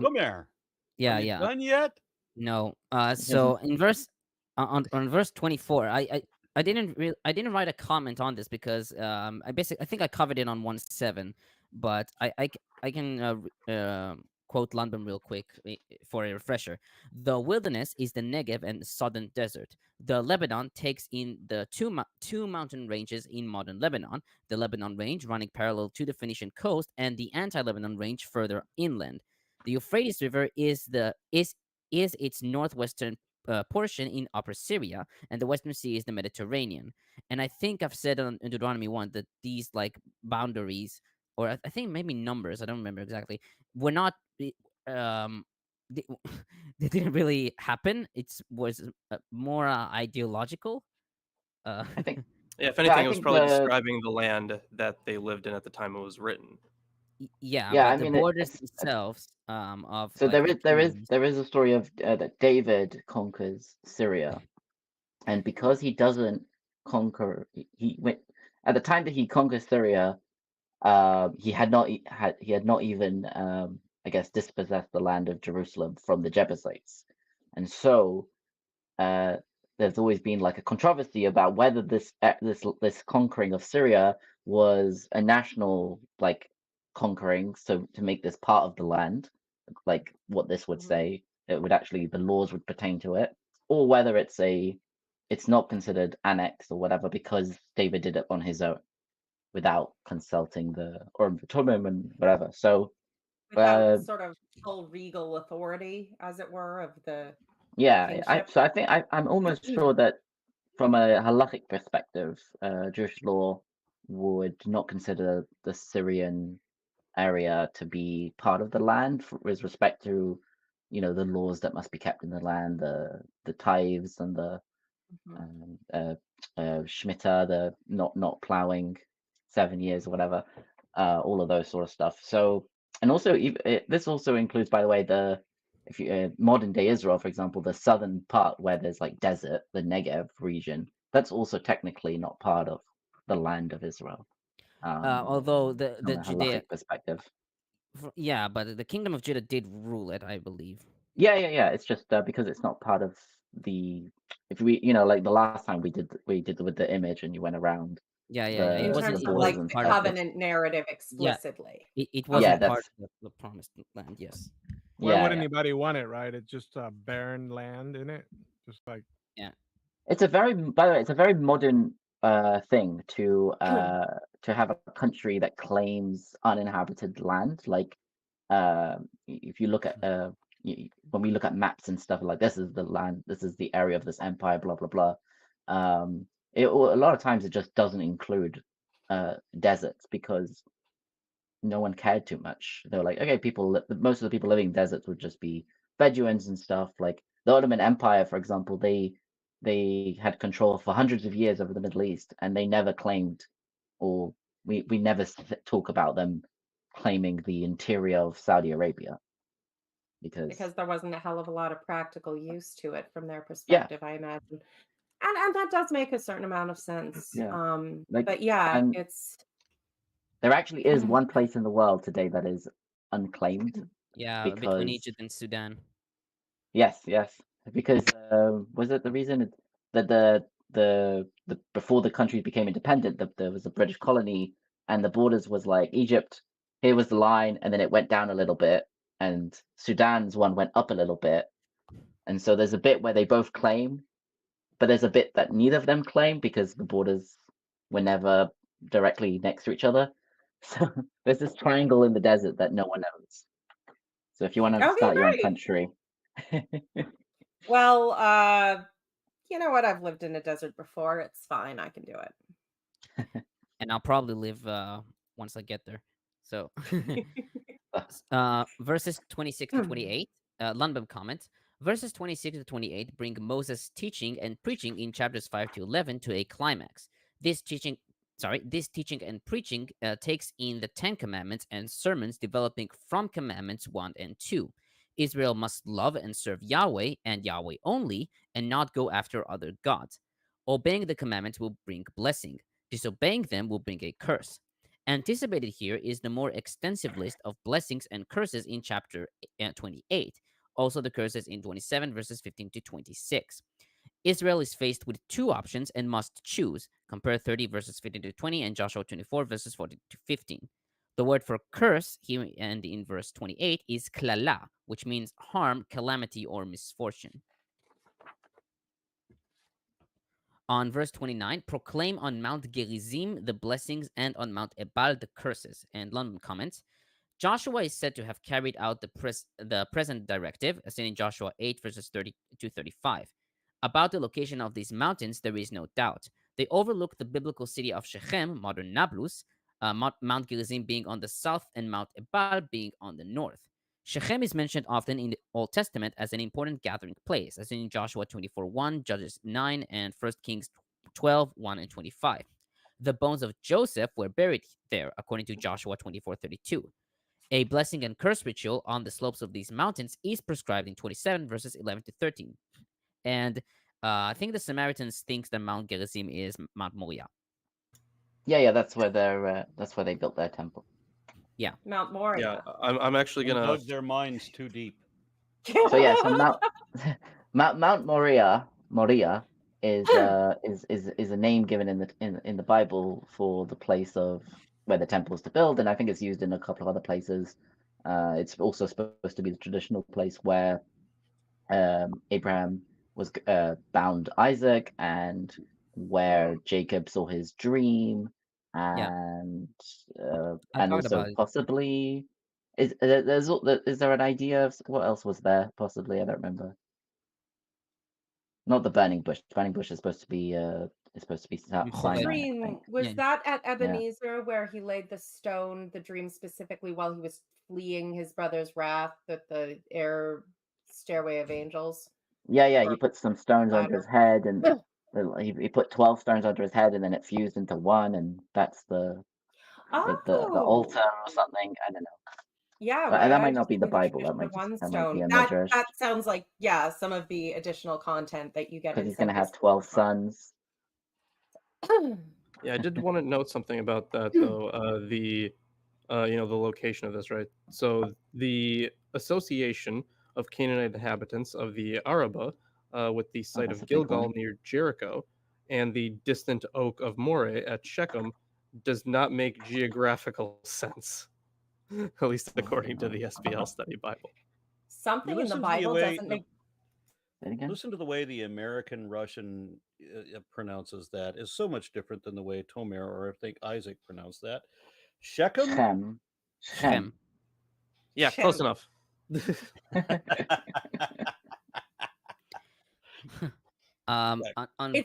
come here. Yeah, Are you yeah. done yet? No. So in verse on verse 24, I didn't write a comment on this because I think I covered it on 1:7, but I can quote Lundbom real quick for a refresher. The wilderness is the Negev and the southern desert. The Lebanon takes in the two mountain ranges in modern Lebanon, the Lebanon range running parallel to the Phoenician coast and the anti-Lebanon range further inland. The Euphrates River is its northwestern portion in Upper Syria, and the Western Sea is the Mediterranean. And I think I've said in Deuteronomy 1 that these like boundaries, or I think maybe numbers, I don't remember exactly, were not they, they didn't really happen. It was more ideological. I think Yeah, if I anything, it was think probably the- describing the land that they lived in at the time it was written. Yeah, Yeah, but I the mean, borders it's- themselves of so like, there the is kingdoms- a story of that David conquers Syria, and because he doesn't conquer, he went at the time that he conquers Syria, he had not even I guess dispossessed the land of Jerusalem from the Jebusites, and so there's always been like a controversy about whether this conquering of Syria was a national like conquering, so to make this part of the land, like what this would say, it would actually the laws would pertain to it, or whether it's not considered annexed or whatever because David did it on his own without consulting the Tumim and whatever. So without sort of full regal authority, as it were, of the yeah, I kingship. think I'm almost sure that from a halachic perspective, Jewish law would not consider the Syrian area to be part of the land with respect to, the laws that must be kept in the land, the tithes and the Shemitah, the not plowing 7 years or whatever, all of those sort of stuff. So, and also this also includes, by the way, if you modern day Israel, for example, the southern part where there's like desert, the Negev region, that's also technically not part of the land of Israel. although the From a Judea, halachic perspective. yeah, but the kingdom of Judah did rule it, I believe. Yeah. It's just because it's not part of the. If we, like the last time we did with the image, and you went around. Yeah, In it terms wasn't of borders like and the part stuff. of the, covenant narrative explicitly. it wasn't part that's- of the promised land. Yes. Why Yeah, would yeah. anybody want it, right? It's just a barren land in it. Just like It's by the way, it's a very modern thing to have a country that claims uninhabited land. Like, if you look at when we look at maps and stuff, like this is the land, this is the area of this empire, blah blah blah. A lot of times it just doesn't include deserts because no one cared too much. They're like, okay, most of the people living in deserts would just be Bedouins and stuff. Like, the Ottoman Empire, for example, they had control for hundreds of years over the Middle East, and they never claimed, or we never talk about them claiming the interior of Saudi Arabia, because there wasn't a hell of a lot of practical use to it from their yeah, perspective, I imagine. And that does make a certain amount of sense. yeah, like, But yeah, and it's there actually is one place in the world today that is unclaimed Yeah, between because Egypt and Sudan. yes, because was it the reason that the before the countries became independent, there was a British colony, and the borders was like Egypt, here was the line, and then it went down a little bit, and Sudan's one went up a little bit, and so there's a bit where they both claim, but there's a bit that neither of them claim because the borders were never directly next to each other. So there's this triangle in the desert that no one knows. So if you want to okay, start your own great. country, Well, you know what? I've lived in a desert before. It's fine. I can do it. And I'll probably live once I get there. So verses 26 to 28, Lundbom comments, verses 26 to 28 bring Moses' teaching and preaching in chapters 5 to 11 to a climax. This teaching and preaching takes in the 10 commandments and sermons developing from commandments 1 and 2. Israel must love and serve Yahweh and Yahweh only, and not go after other gods. Obeying the commandments will bring blessing. Disobeying them will bring a curse. Anticipated here is the more extensive list of blessings and curses in chapter 28, also the curses in 27 verses 15 to 26. Israel is faced with two options and must choose. Compare 30 verses 15 to 20 and Joshua 24 verses 14 to 15. The word for curse here and in verse 28 is klala, which means harm, calamity, or misfortune. On verse 29, proclaim on Mount Gerizim the blessings and on Mount Ebal the curses. And Lundbom comments, Joshua is said to have carried out the present directive, as in Joshua 8 verses 30 to 35. About the location of these mountains, there is no doubt. They overlook the biblical city of Shechem, modern Nablus, Mount Gerizim being on the south and Mount Ebal being on the north. Shechem is mentioned often in the Old Testament as an important gathering place, as in Joshua 24:1, Judges 9, and 1 Kings 12:1 and 25. The bones of Joseph were buried there, according to Joshua 24:32. A blessing and curse ritual on the slopes of these mountains is prescribed in 27 verses 11 to 13. And I think the Samaritans think that Mount Gerizim is Mount Moriah. yeah, that's where they built their temple. Yeah. Mount Yeah, Moriah. I'm actually They gonna. dug their minds too deep. So yeah, so Mount Moriah is a name given in the Bible for the place of where the temple is to build, and I think it's used in a couple of other places. It's also supposed to be the traditional place where Abraham was bound Isaac, and where Jacob saw his dream, and and also possibly is there an idea of what else was there? Possibly, I don't remember. Not the burning bush. The burning bush is supposed to be Sinai. Dream was that at Ebenezer where he laid the stone, the dream specifically while he was fleeing his brother's wrath at the air stairway of angels. Yeah. He put some stones under his head, and he put 12 stones under his head, and then it fused into one, and that's the altar or something. I don't know. Yeah, but that might not be the Bible. That might be a midrash. That sounds like some of the additional content that you get. Because he's going to have 12 sons. Yeah, I did want to note something about that though. The location of this, right? So the association of Canaanite inhabitants of the Araba with the site of Gilgal near Jericho and the distant oak of Moreh at Shechem does not make geographical sense. At least according to the SBL Study Bible. Something in the Bible doesn't make... Listen to the way the American Russian pronounces that is so much different than the way Tomer or I think Isaac pronounced that. Shechem? Shem. Yeah, Shem. close enough. It's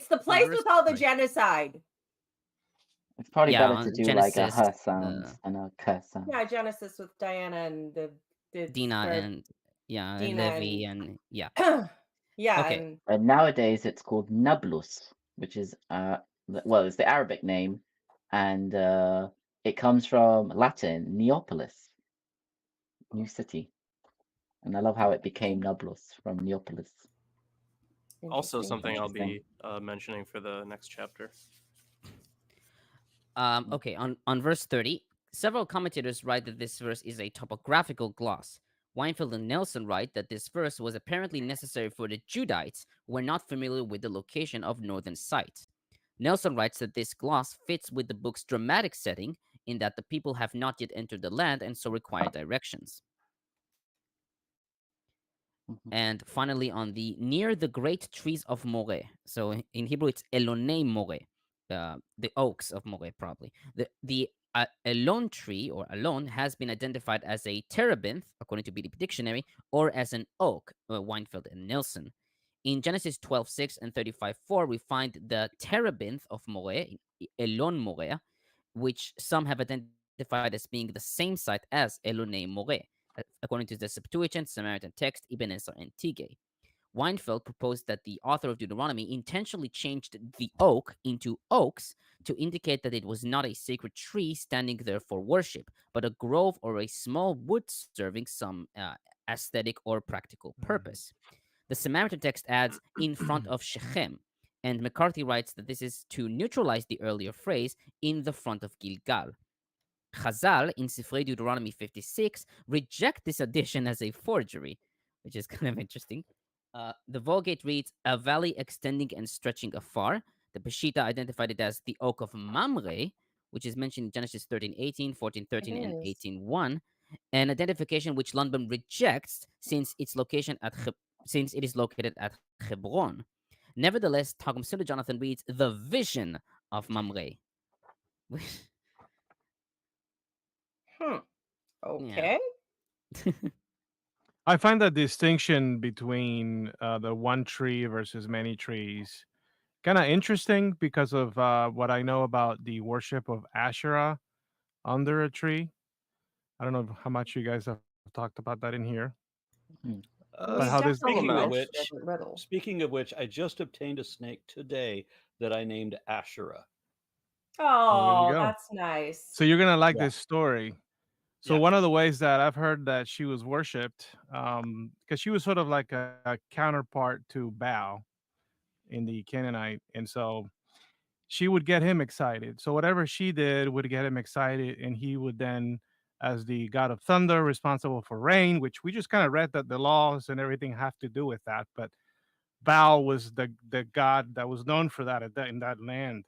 the place with all the genocide. It's probably better to do Genesis, like a her sound and a cuh sound. Yeah, Genesis with Diana and the Dinah and Levi and Yeah. Okay. And Nowadays it's called Nablus, which is well, it's the Arabic name, and it comes from Latin Neapolis, new city. And I love how it became Nablus from Neapolis. Also, interesting. something I'll Interesting. be mentioning for the next chapter. Okay, on verse 30, several commentators write that this verse is a topographical gloss. Weinfeld and Nelson write that this verse was apparently necessary for the Judites who were not familiar with the location of northern sight. Nelson writes that this gloss fits with the book's dramatic setting in that the people have not yet entered the land and so require directions. Mhm. And finally, on the near the great trees of Moreh. So in Hebrew, it's Elonei Moreh, the oaks of Moreh, probably. The Elon tree or Elon has been identified as a terebinth, according to BDP Dictionary, or as an oak, Weinfeld and Nelson. In Genesis 12:6 and 35:4, we find the terebinth of Moreh, Elon Moreh, which some have identified as being the same site as Elonei Moreh, according to the Septuagint, Samaritan text, Ibn Ezra, and Tigay. Weinfeld proposed that the author of Deuteronomy intentionally changed the oak into oaks to indicate that it was not a sacred tree standing there for worship, but a grove or a small wood serving some aesthetic or practical purpose. The Samaritan text adds in front of Shechem, and McCarthy writes that this is to neutralize the earlier phrase in the front of Gilgal. Chazal in Sifrei Deuteronomy 56 reject this addition as a forgery, which is kind of interesting. The Vulgate reads, a valley extending and stretching afar. The Peshitta identified it as the oak of Mamre, which is mentioned in Genesis 13:18, 14:13, It and is. 18:1, an identification which Lundbom rejects since it is located at Hebron. Nevertheless, Targums Jonathan reads, the vision of Mamre. Yeah. Okay. I find that distinction between the one tree versus many trees kind of interesting because of what I know about the worship of Asherah under a tree. I don't know how much you guys have talked about that in here. But We've how this definitely Speaking of mentioned which, it a little. I just obtained a snake today that I named Asherah. Well, there you Oh, go. that's nice. So you're gonna like Yeah. this story. So Yeah. one of the ways that I've heard that she was worshipped, because she was sort of like a counterpart to Baal in the Canaanite, and so she would get him excited. So whatever she did would get him excited, and he would then, as the god of thunder, responsible for rain, which we just kind of read that the laws and everything have to do with that. But Baal was the god that was known for that in that land.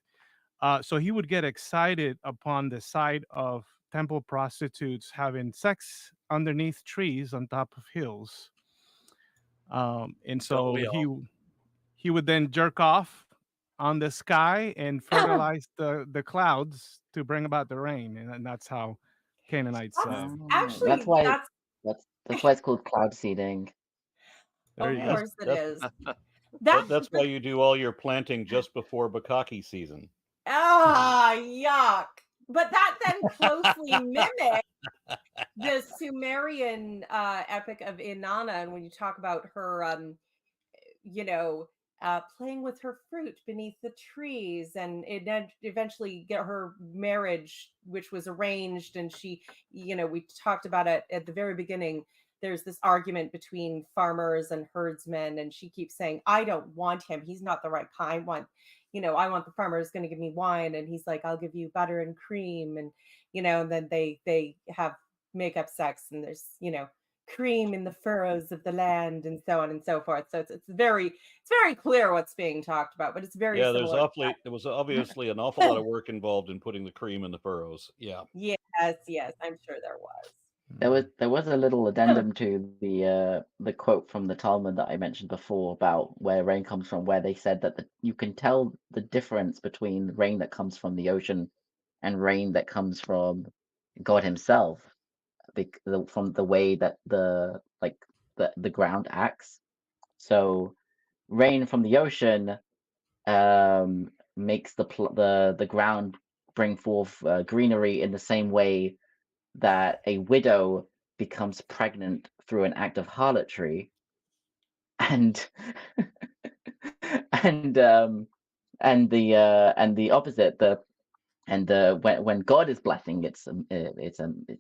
So he would get excited upon the sight of temple prostitutes having sex underneath trees on top of hills. And Don't so we all? he would then jerk off on the sky and fertilize the clouds to bring about the rain, and that's how Canaanites. That's That's actually why that's why it's called cloud seeding. There of you go. course it That's- is. That That's why you do all your planting just before Bukkake season. yuck. But that then closely mimics the Sumerian epic of Inanna, and when you talk about her playing with her fruit beneath the trees, and it then eventually get her marriage, which was arranged, and she, we talked about it at the very beginning. There's this argument between farmers and herdsmen, and she keeps saying, I don't want him, he's not the right kind. I want the farmer who's going to give me wine, and he's like, I'll give you butter and cream, and and then they have make-up sex, and there's cream in the furrows of the land, and so on and so forth. So it's very clear what's being talked about, but it's very Yeah, similar. there was obviously an awful lot of work involved in putting the cream in the furrows. Yeah. Yes, I'm sure there was. There was a little addendum to the quote from the Talmud that I mentioned before about where rain comes from, where they said that you can tell the difference between rain that comes from the ocean and rain that comes from God Himself, from the way that the ground acts. So rain from the ocean makes the ground bring forth greenery in the same way that a widow becomes pregnant through an act of harlotry. and and the opposite, when God is blessing, it's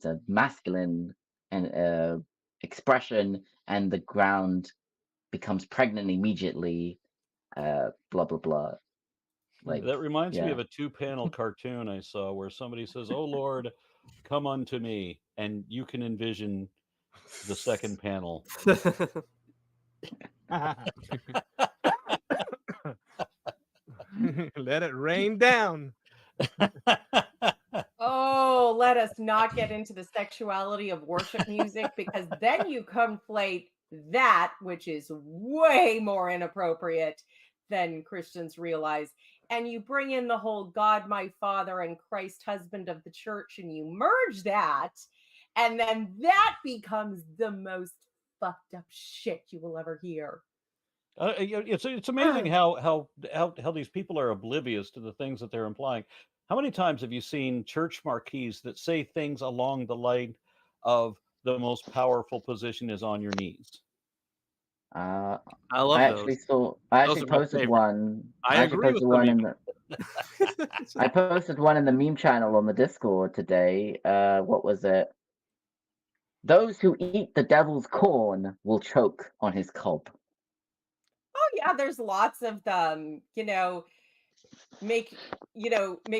a masculine and expression, and the ground becomes pregnant immediately. Blah blah blah. Like That reminds me yeah. of a 2-panel cartoon I saw where somebody says, "Oh Lord, come unto me," and you can envision the second panel. Let it rain down. Oh, let us not get into the sexuality of worship music, because then you conflate that, which is way more inappropriate than Christians realize, and you bring in the whole God, my Father, and Christ, husband of the church, and you merge that, and then that becomes the most fucked up shit you will ever hear. It's amazing how these people are oblivious to the things that they're implying. How many times have you seen church marquees that say things along the line of "the most powerful position is on your knees"? I love I those. actually saw. I Those actually are my posted favorite. one. I actually agree posted with them one in even. the. I posted one in the meme channel on the Discord today. What was it? Those who eat the devil's corn will choke on his cob. Oh yeah, there's lots of them. Make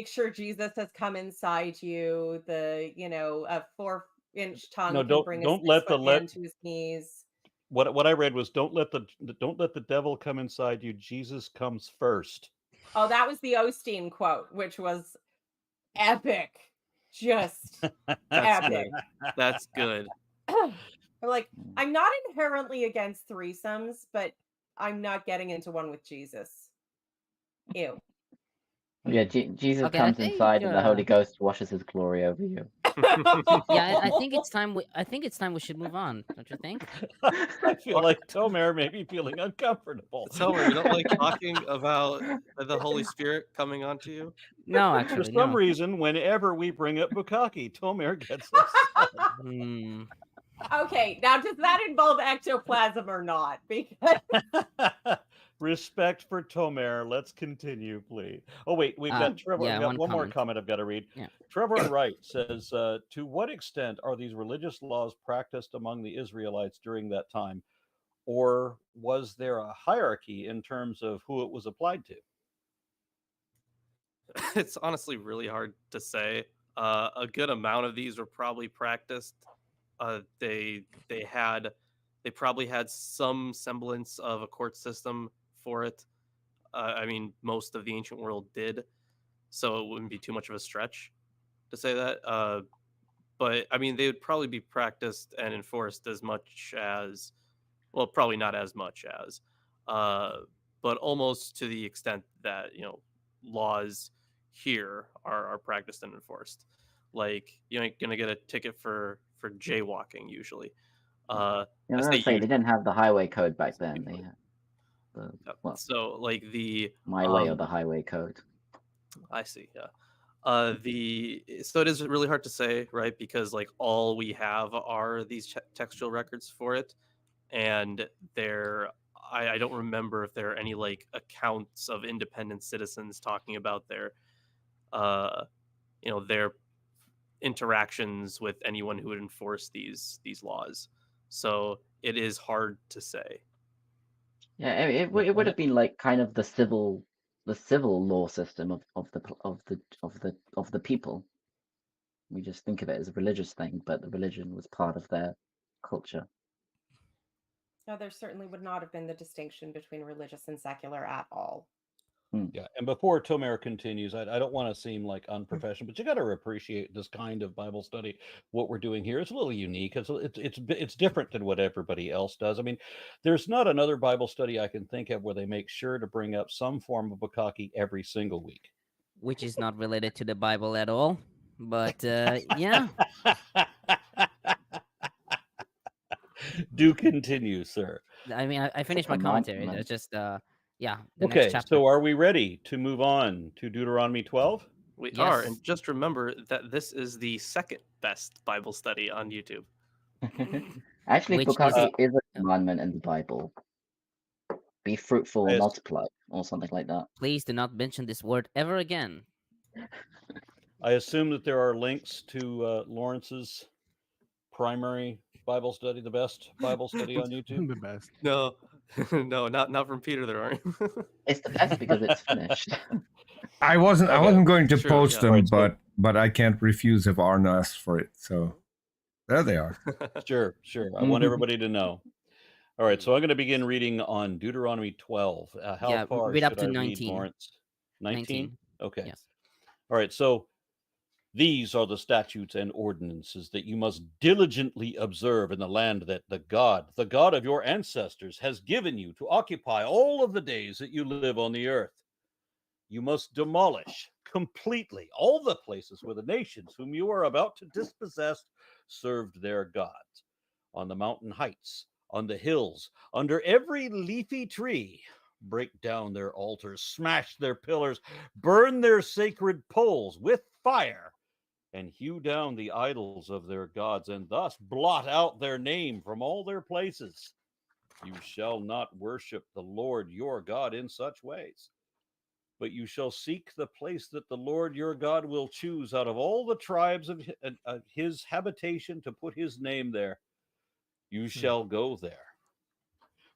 sure Jesus has come inside you. A 4-inch tongue No, can bring a don't let 6-foot man to his knees. What I read was don't let the devil come inside you. Jesus comes first. Oh, that was the Osteen quote, which was epic. Just That's epic. good. That's good. Like, I'm not inherently against threesomes, but I'm not getting into one with Jesus. Ew. Yeah, Jesus Okay, I comes think, inside, and the Holy Ghost washes his glory over you. Yeah, I think it's time. I think it's time we should move on. Don't you think? I feel like Tomer may be feeling uncomfortable. Tomer, you don't like talking about the Holy Spirit coming onto you? No, For actually, some no. reason, whenever we bring up Bukkake, Tomer gets upset. Hmm. Okay, now does that involve ectoplasm or not? Because Respect for Tomer. Let's continue, please. Oh, wait, we've got Trevor. yeah, I've got one one more comment. comment I've got to read. Yeah. Trevor Wright says, to what extent are these religious laws practiced among the Israelites during that time? Or was there a hierarchy in terms of who it was applied to? It's honestly really hard to say. A good amount of these were probably practiced. They probably had some semblance of a court system for it. I mean, most of the ancient world did, so it wouldn't be too much of a stretch to say that. But I mean, they would probably be practiced and enforced as much as, well, probably not as much as, but almost to the extent that laws here are practiced and enforced. Like, you ain't gonna get a ticket for jaywalking usually. I was gonna say they didn't have the highway code back then. They had so like the my way or the highway code. I see. Yeah. So it is really hard to say, right? Because like all we have are these textual records for it, and I don't remember if there are any like accounts of independent citizens talking about their their interactions with anyone who would enforce these laws. So it is hard to say. Yeah, it would have been like kind of the civil law system of the people. We just think of it as a religious thing, but the religion was part of their culture. no, there certainly would not have been the distinction between religious and secular at all. Yeah, and before Tomer continues, I don't want to seem like unprofessional, but you got to appreciate this kind of Bible study. What we're doing here is a little unique. It's different than what everybody else does. I mean, there's not another Bible study I can think of where they make sure to bring up some form of bukkake every single week, Which is not related to the Bible at all. But yeah. Do continue, sir. I mean, I finished my commentary. That's just yeah. The Okay, next chapter. so are we ready to move on to Deuteronomy 12? We Yes. are, and just remember that this is the second best Bible study on YouTube. Actually, Which is- bukkake is a commandment in the Bible. be fruitful and Yes. multiply, or something like that. Please do not mention this word ever again. I assume that there are links to Lawrence's primary Bible study, the best Bible study on YouTube. The best. No, no, not from Peter. There aren't. It's the best because it's finished. I wasn't Okay. going to True, post yeah. them, Right, so- but I can't refuse if Arna asks for it. So there they are. Sure. I want everybody to know. All right, so I'm going to begin reading on Deuteronomy 12. How Yeah, far read up should to I read, 19. Lawrence? 19? Okay. Yes. All right, so these are the statutes and ordinances that you must diligently observe in the land that the God of your ancestors, has given you to occupy all of the days that you live on the earth. You must demolish completely all the places where the nations whom you are about to dispossess served their gods, on the mountain heights, on the hills, under every leafy tree. Break down their altars, smash their pillars, burn their sacred poles with fire, and hew down the idols of their gods, and thus blot out their name from all their places. You shall not worship the Lord your God in such ways, but you shall seek the place that the Lord your God will choose out of all the tribes of his habitation to put his name there. You shall go there,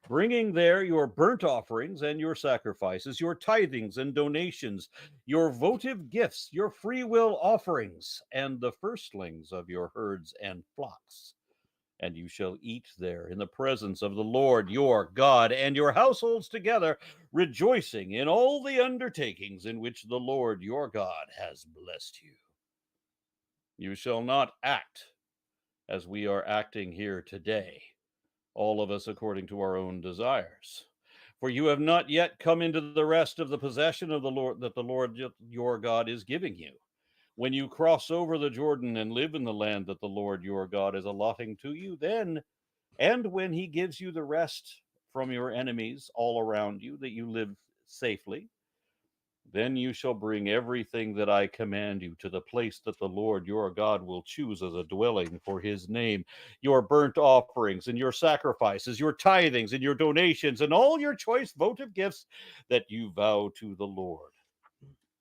bringing there your burnt offerings and your sacrifices, your tithings and donations, your votive gifts, your free will offerings, and the firstlings of your herds and flocks. And you shall eat there in the presence of the Lord your God, and your households together, rejoicing in all the undertakings in which the Lord your God has blessed you. You shall not act as we are acting here today, all of us according to our own desires. For you have not yet come into the rest of the possession of the Lord that the Lord your God is giving you. When you cross over the Jordan and live in the land that the Lord your God is allotting to you, then, and when he gives you the rest from your enemies all around you, that you live safely, then you shall bring everything that I command you to the place that the Lord your God will choose as a dwelling for his name, your burnt offerings and your sacrifices, your tithings and your donations, and all your choice votive gifts that you vow to the Lord.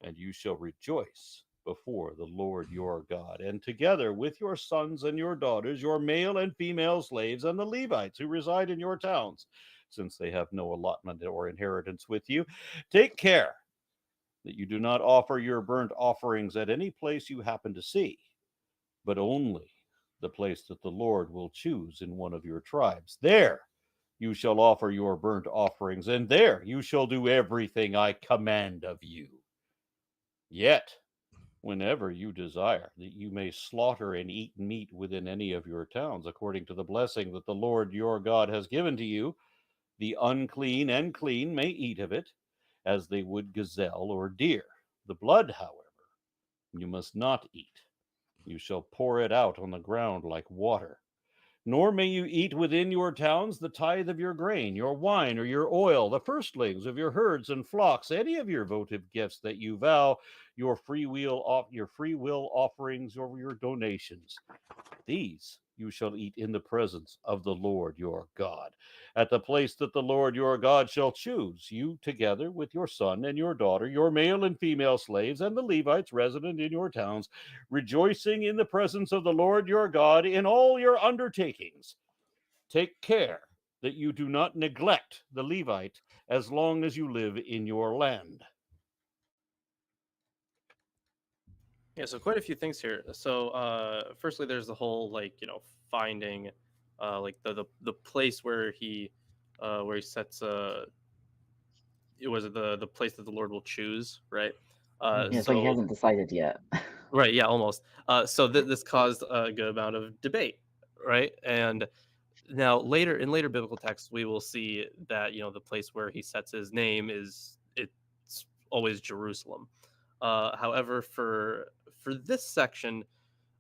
And you shall rejoice before the Lord your God, and together with your sons and your daughters, your male and female slaves, and the Levites who reside in your towns, since they have no allotment or inheritance with you, take care that you do not offer your burnt offerings at any place you happen to see, but only the place that the Lord will choose in one of your tribes. There you shall offer your burnt offerings, and there you shall do everything I command of you. Yet, whenever you desire that you may slaughter and eat meat within any of your towns, according to the blessing that the Lord your God has given to you, the unclean and clean may eat of it, as they would gazelle or deer. The blood, however, you must not eat. You shall pour it out on the ground like water. Nor may you eat within your towns the tithe of your grain, your wine, or your oil, the firstlings of your herds and flocks, any of your votive gifts that you vow, your free will offerings, or your donations. These you shall eat in the presence of the Lord your God, at the place that the Lord your God shall choose, you together with your son and your daughter, your male and female slaves, and the Levites resident in your towns, rejoicing in the presence of the Lord your God in all your undertakings. Take care that you do not neglect the Levite as long as you live in your land. Yeah, so quite a few things here. So, firstly, there's the whole finding, the place where he sets it was the place that the Lord will choose, right? Yeah, so he hasn't decided yet. Right, yeah, almost. So this caused a good amount of debate, right? And now in later biblical texts, we will see that the place where he sets his name it's always Jerusalem. However, for this section,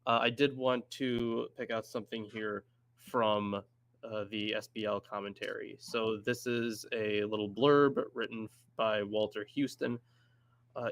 I did want to pick out something here from the SBL commentary. So this is a little blurb written by Walter Houston.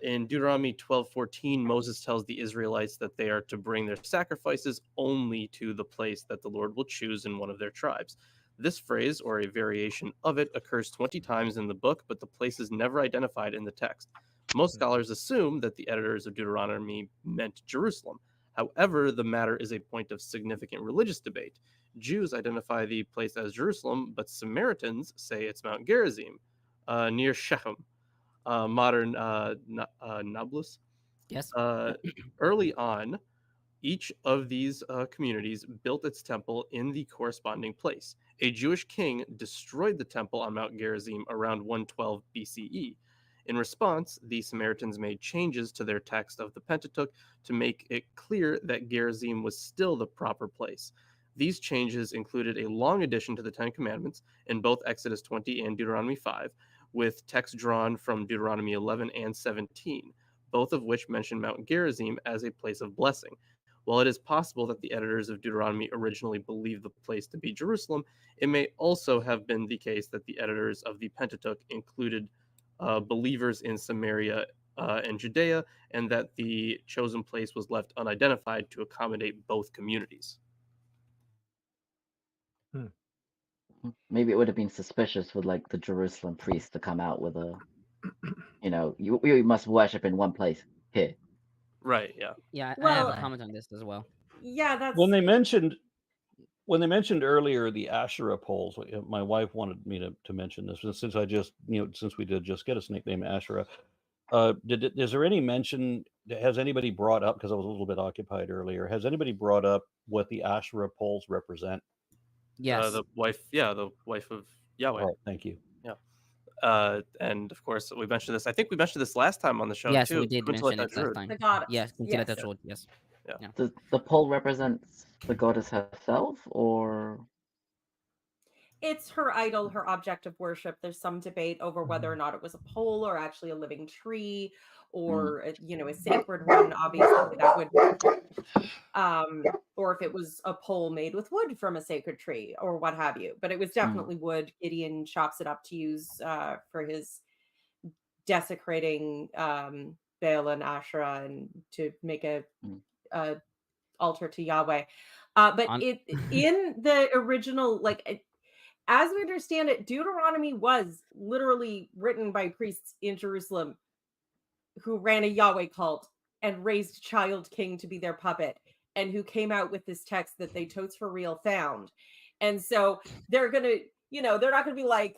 In Deuteronomy 12:14, Moses tells the Israelites that they are to bring their sacrifices only to the place that the Lord will choose in one of their tribes. This phrase, or a variation of it, occurs 20 times in the book, but the place is never identified in the text. Most scholars assume that the editors of Deuteronomy meant Jerusalem. However, the matter is a point of significant religious debate. Jews identify the place as Jerusalem, but Samaritans say it's Mount Gerizim, near Shechem, modern Nablus. Yes. Early on, each of these communities built its temple in the corresponding place. A Jewish king destroyed the temple on Mount Gerizim around 112 BCE. In response, the Samaritans made changes to their text of the Pentateuch to make it clear that Gerizim was still the proper place. These changes included a long addition to the Ten Commandments in both Exodus 20 and Deuteronomy 5, with text drawn from Deuteronomy 11 and 17, both of which mention Mount Gerizim as a place of blessing. While it is possible that the editors of Deuteronomy originally believed the place to be Jerusalem, it may also have been the case that the editors of the Pentateuch included believers in Samaria and Judea, and that the chosen place was left unidentified to accommodate both communities. Maybe it would have been suspicious for like the Jerusalem priest to come out with a, you must worship in one place here. Right, yeah. Yeah, I Well, have a comment on this as well. Yeah, that's When they mentioned earlier the Asherah poles, my wife wanted me to mention this, since I just since we did just get a snake named Asherah. Is there any mention? Has anybody brought up, because I was a little bit occupied earlier? Has anybody brought up what the Asherah poles represent? Yes. The wife of Yahweh. Oh, thank you. And of course, we mentioned this. I think we mentioned this last time on the show Yes, too. we did mention it last time. the goddess. Yes, Yes. yes. Does the pole represents the goddess herself, or It's her idol, her object of worship. There's some debate over whether or not it was a pole or actually a living tree, or a sacred one. Obviously, that would, or if it was a pole made with wood from a sacred tree, or what have you. But it was definitely wood. Gideon chops it up to use for his desecrating Baal and Asherah, and to make a altar to Yahweh. But in the original, as we understand it, Deuteronomy was literally written by priests in Jerusalem who ran a Yahweh cult and raised a child king to be their puppet, and who came out with this text that they totes for real found. And so they're going to, they're not going to be like,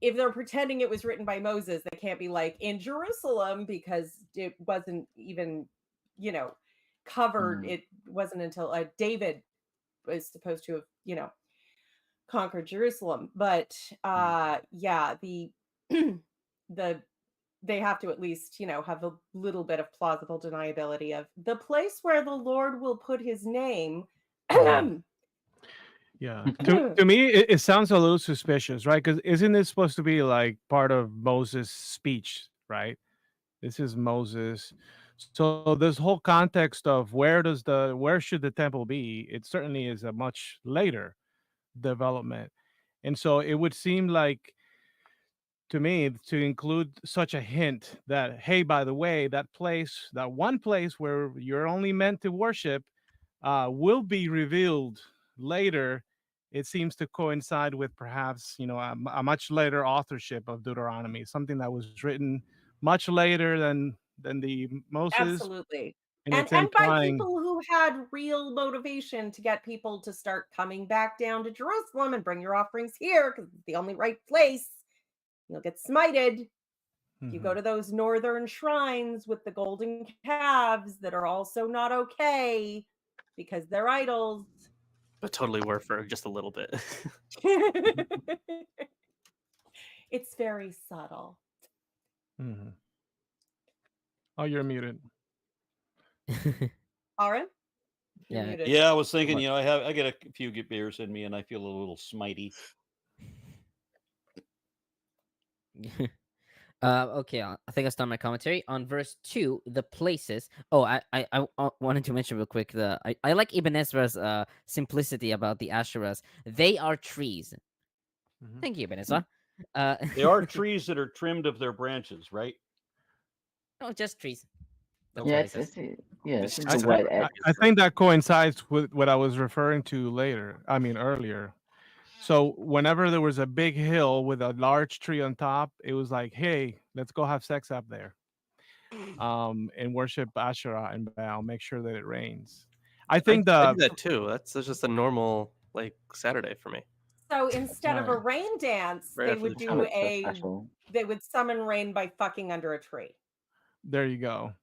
if they're pretending it was written by Moses, they can't be like in Jerusalem, because it wasn't even, covered. It wasn't until David was supposed to have, conquered Jerusalem. But they have to at least, have a little bit of plausible deniability of the place where the Lord will put his name. Yeah. To me, it sounds a little suspicious, right? Because isn't it supposed to be like part of Moses' speech, right? This is Moses. So this whole context of where should the temple be? It certainly is a much later development. And so it would seem like, to me, to include such a hint that, hey, by the way, that one place where you're only meant to worship will be revealed later. It seems to coincide with perhaps, a much later authorship of Deuteronomy, something that was written much later than the Moses. Absolutely. And by people who had real motivation to get people to start coming back down to Jerusalem and bring your offerings here, because it's the only right place. You'll get smited. You go to those northern shrines with the golden calves that are also not okay because they're idols. But totally were for just a little bit. It's very subtle. Oh, you're muted. Aaron? Yeah, I was thinking, I get a few beers in me and I feel a little smitey. Okay, I think I'll start my commentary on verse 2. The places. Oh, I wanted to mention real quick. I like Ibn Ezra's simplicity about the Asherahs. They are trees. Thank you, Ibn Ezra. They are trees that are trimmed of their branches, right? No, just trees. It's a wet edge. I think that coincides with what I was referring to earlier. So whenever there was a big hill with a large tree on top, it was like, hey, let's go have sex up there. And worship Asherah and Baal, make sure that it rains. I think I do that too. That's just a normal like Saturday for me. So instead of a Right. rain dance, Right they after would the do Kind of a special. they would summon rain by fucking under a tree. There you go.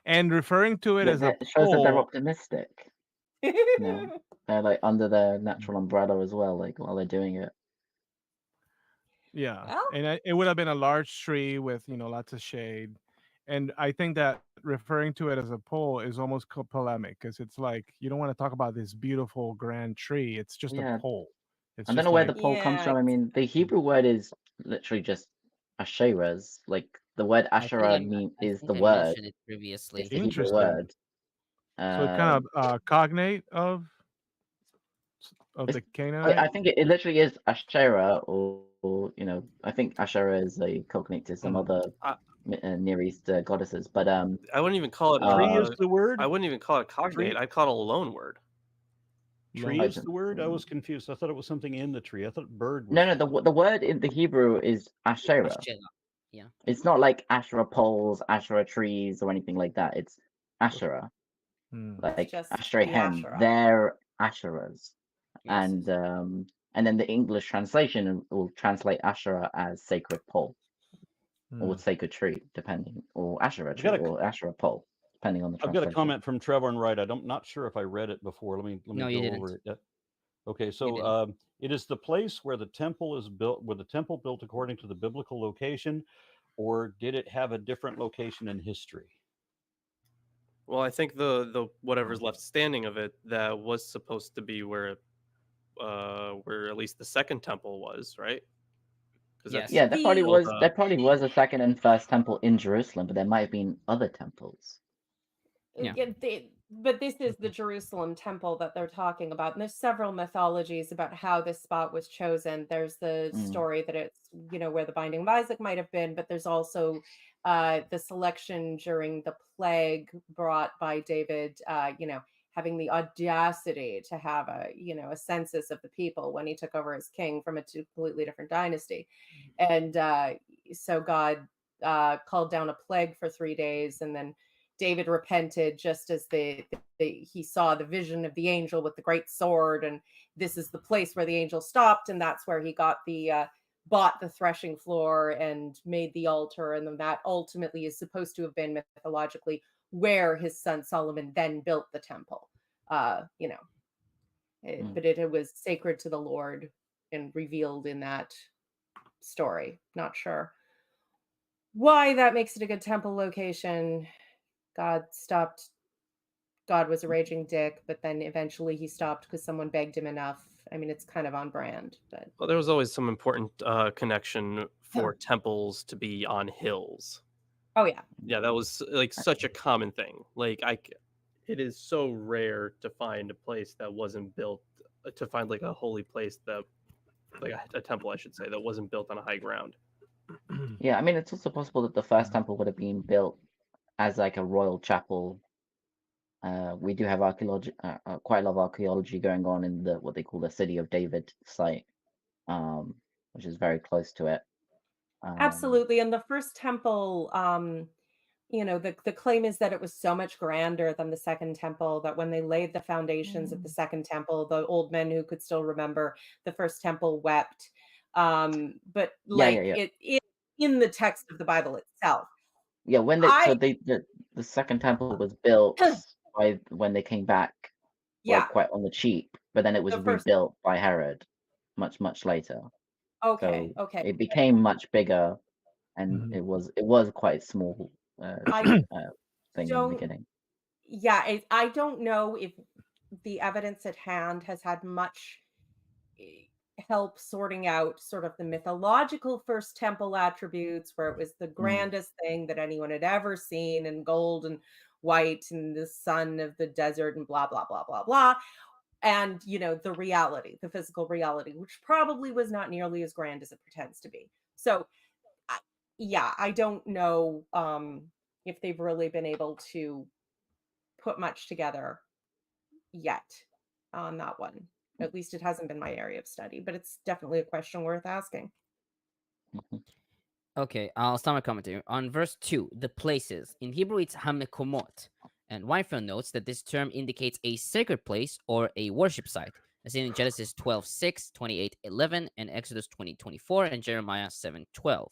And referring to it Yeah, as a it shows that they're pole, optimistic. You know, they're like under their natural umbrella as well, like while they're doing it. yeah, Well, and it would have been a large tree with lots of shade. And I think that referring to it as a pole is almost polemic because it's like you don't want to talk about this beautiful grand tree. It's just Yeah, a pole. It's I don't just know where like the pole comes yeah, from. I mean, the Hebrew word is literally just Asherahs. Like the word Asherah I is think the I word. mentioned it It's previously. the Hebrew interesting. word. So it kind of cognate of It's, the I Canaanite. think it literally is Asherah, or I think Asherah is a cognate to some other I, Near East goddesses. But I wouldn't even call it. Tree is the word. I wouldn't even call it cognate. Tree. I'd call it a loan word. Tree Loan. is the word. I was confused. I thought it was something in the tree. I thought bird was. no, the word in the Hebrew is Asherah. Asherah. Yeah. It's not like Asherah poles, Asherah trees, or anything like that. It's Asherah, like just the Ashrahem. Asherah. They're Asherahs, Yes. and then the English translation will translate Asherah as sacred pole or sacred tree, depending, or Asherah tree or Asherah pole, depending on the I've got translation. a comment from Trevor and Wright. I'm not sure if I read it before. Let me No, go you didn't. over it. Okay, You so didn't. it is the place where the temple is built, where the temple built according to the biblical location, or did it have a different location in history? Well, I think the whatever's left standing of it that was supposed to be where at least the second temple was, right? Because Yes. Yeah, there probably The was a second and first temple in Jerusalem, but there might have been other temples. Yeah. But this is the Jerusalem temple that they're talking about. And there's several mythologies about how this spot was chosen. There's the story that it's, where the binding of Isaac might have been, but there's also the selection during the plague brought by David, having the audacity to have a census of the people when he took over as king from a completely different dynasty. And so God called down a plague for 3 days, and then David repented just as he saw the vision of the angel with the great sword, and this is the place where the angel stopped, and that's where he got bought the threshing floor and made the altar, and then that ultimately is supposed to have been mythologically where his son Solomon then built the temple. But it was sacred to the Lord and revealed in that story. Not sure why that makes it a good temple location. God was a raging dick, but then eventually he stopped because someone begged him enough. I mean, it's kind of on brand, but Well, there was always some important connection for temples to be on hills. oh yeah, Yeah, that was like such a common thing. Like it is so rare to find a place that wasn't built to find like a holy place that like a temple, I should say, that wasn't built on a high ground. Yeah, I mean, it's also possible that the first temple would have been built as like a royal chapel. We do have archaeology, quite a lot of archaeology going on in what they call the City of David site, which is very close to it. absolutely. And the first temple, the claim is that it was so much grander than the second temple that when they laid the foundations of the second temple, the old men who could still remember the first temple wept. But like it in the text of the Bible itself. Yeah, the second temple was built when they came back, Yeah, quite on the cheap, but then it was the first. rebuilt by Herod much later. Okay, So okay. it became much bigger, and it was quite small I thing in the beginning. Yeah, I don't know if the evidence at hand has had much help sorting out sort of the mythological first temple attributes, where it was the grandest thing that anyone had ever seen, and gold and white and the sun of the desert and blah blah blah blah blah, and the reality, the physical reality, which probably was not nearly as grand as it pretends to be. So I don't know if they've really been able to put much together yet on that one. At least it hasn't been my area of study, but it's definitely a question worth asking. Okay, I'll start my commentary. On verse 2, the places. In Hebrew, it's hamekomot. And Weinfeld notes that this term indicates a sacred place or a worship site, as in Genesis 12:6, 28:11, and Exodus 20:24, and Jeremiah 7:12.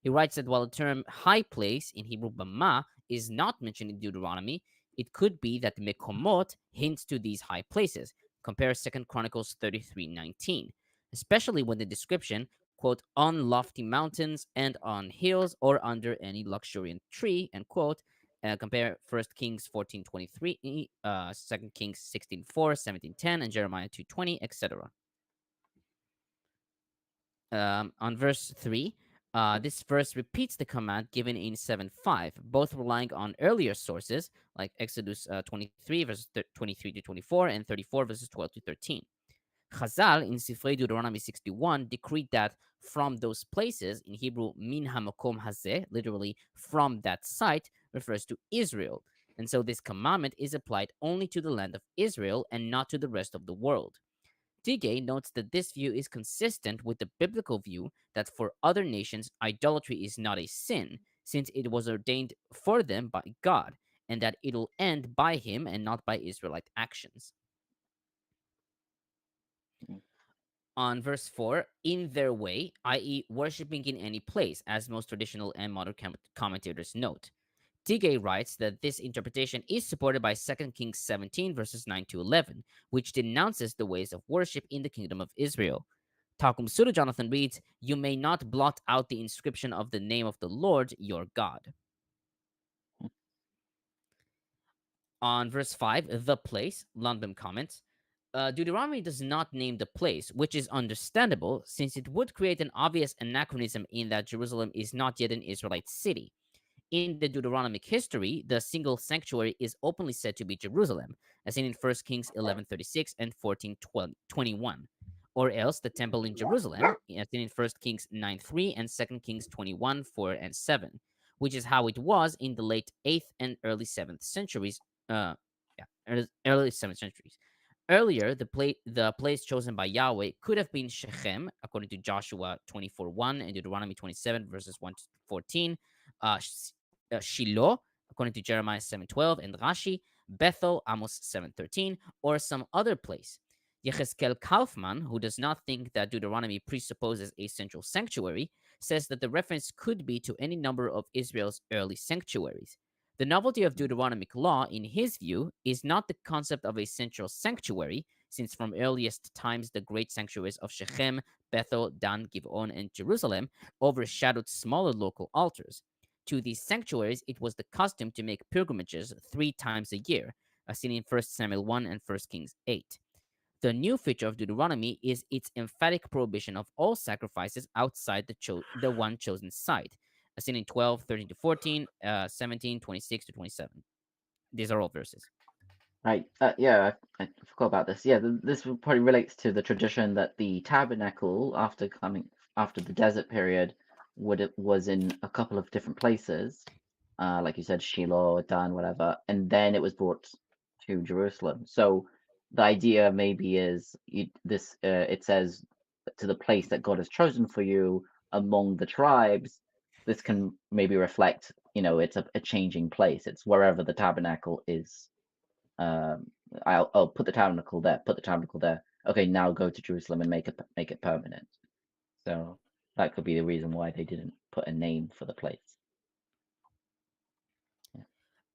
He writes that while the term high place in Hebrew bama is not mentioned in Deuteronomy, it could be that mekomot hints to these high places. Compare 2 Chronicles 33:19, especially when the description, quote, on lofty mountains and on hills or under any luxuriant tree, end quote. Compare 1 Kings 14:23, 2 Kings 16:4, 17:10, and Jeremiah 2:20, etc. On verse 3, this verse repeats the command given in 7:5, both relying on earlier sources like Exodus 23, verses 23 to 24, and 34, verses 12 to 13. Chazal in Sifrei Deuteronomy 61 decreed that from those places, in Hebrew, min hamakom hazeh, literally from that site, refers to Israel. And so this commandment is applied only to the land of Israel and not to the rest of the world. Tigay notes that this view is consistent with the biblical view that for other nations, idolatry is not a sin, since it was ordained for them by God, and that it'll end by him and not by Israelite actions. On verse 4, in their way, i.e., worshipping in any place, as most traditional and modern commentators note. Tigay writes that this interpretation is supported by 2 Kings 17, verses 9 to 11, which denounces the ways of worship in the kingdom of Israel. Targums Pseudo Jonathan reads, you may not blot out the inscription of the name of the Lord your God. On verse 5, the place, Lundbom comments, Deuteronomy does not name the place, which is understandable since it would create an obvious anachronism in that Jerusalem is not yet an Israelite city. In the Deuteronomic history, the single sanctuary is openly said to be Jerusalem, as in 1 Kings 11:36 and 14:21, or else the temple in Jerusalem, as in 1 Kings 9:3 and 2 Kings 21:4 and 7, which is how it was in the late 8th and early 7th centuries. Early 7th centuries. Earlier, the place chosen by Yahweh could have been Shechem, according to Joshua 24:1 and Deuteronomy 27, verses 1 to 14, Shiloh, according to Jeremiah 7:12 and Rashi, Bethel, Amos 7:13, or some other place. Yechezkel Kaufman, who does not think that Deuteronomy presupposes a central sanctuary, says that the reference could be to any number of Israel's early sanctuaries. The novelty of Deuteronomic law, in his view, is not the concept of a central sanctuary, since from earliest times the great sanctuaries of Shechem, Bethel, Dan, Giv'on, and Jerusalem overshadowed smaller local altars. To these sanctuaries, it was the custom to make pilgrimages 3 times a year, as seen in 1 Samuel 1 and 1 Kings 8. The new feature of Deuteronomy is its emphatic prohibition of all sacrifices outside the one chosen site, as seen in 12, 13 to 14, 17, 26 to 27. These are all verses. Right. Yeah, I forgot about this. Yeah, this probably relates to the tradition that the tabernacle, after the desert period, was in a couple of different places, like you said, Shiloh, Dan, whatever, and then it was brought to Jerusalem. So the idea maybe is it says to the place that God has chosen for you among the tribes. This can maybe reflect, it's a changing place. It's wherever the tabernacle is. I'll put the tabernacle there. Put the tabernacle there. Okay, now go to Jerusalem and make it permanent. So that could be the reason why they didn't put a name for the place. Yeah.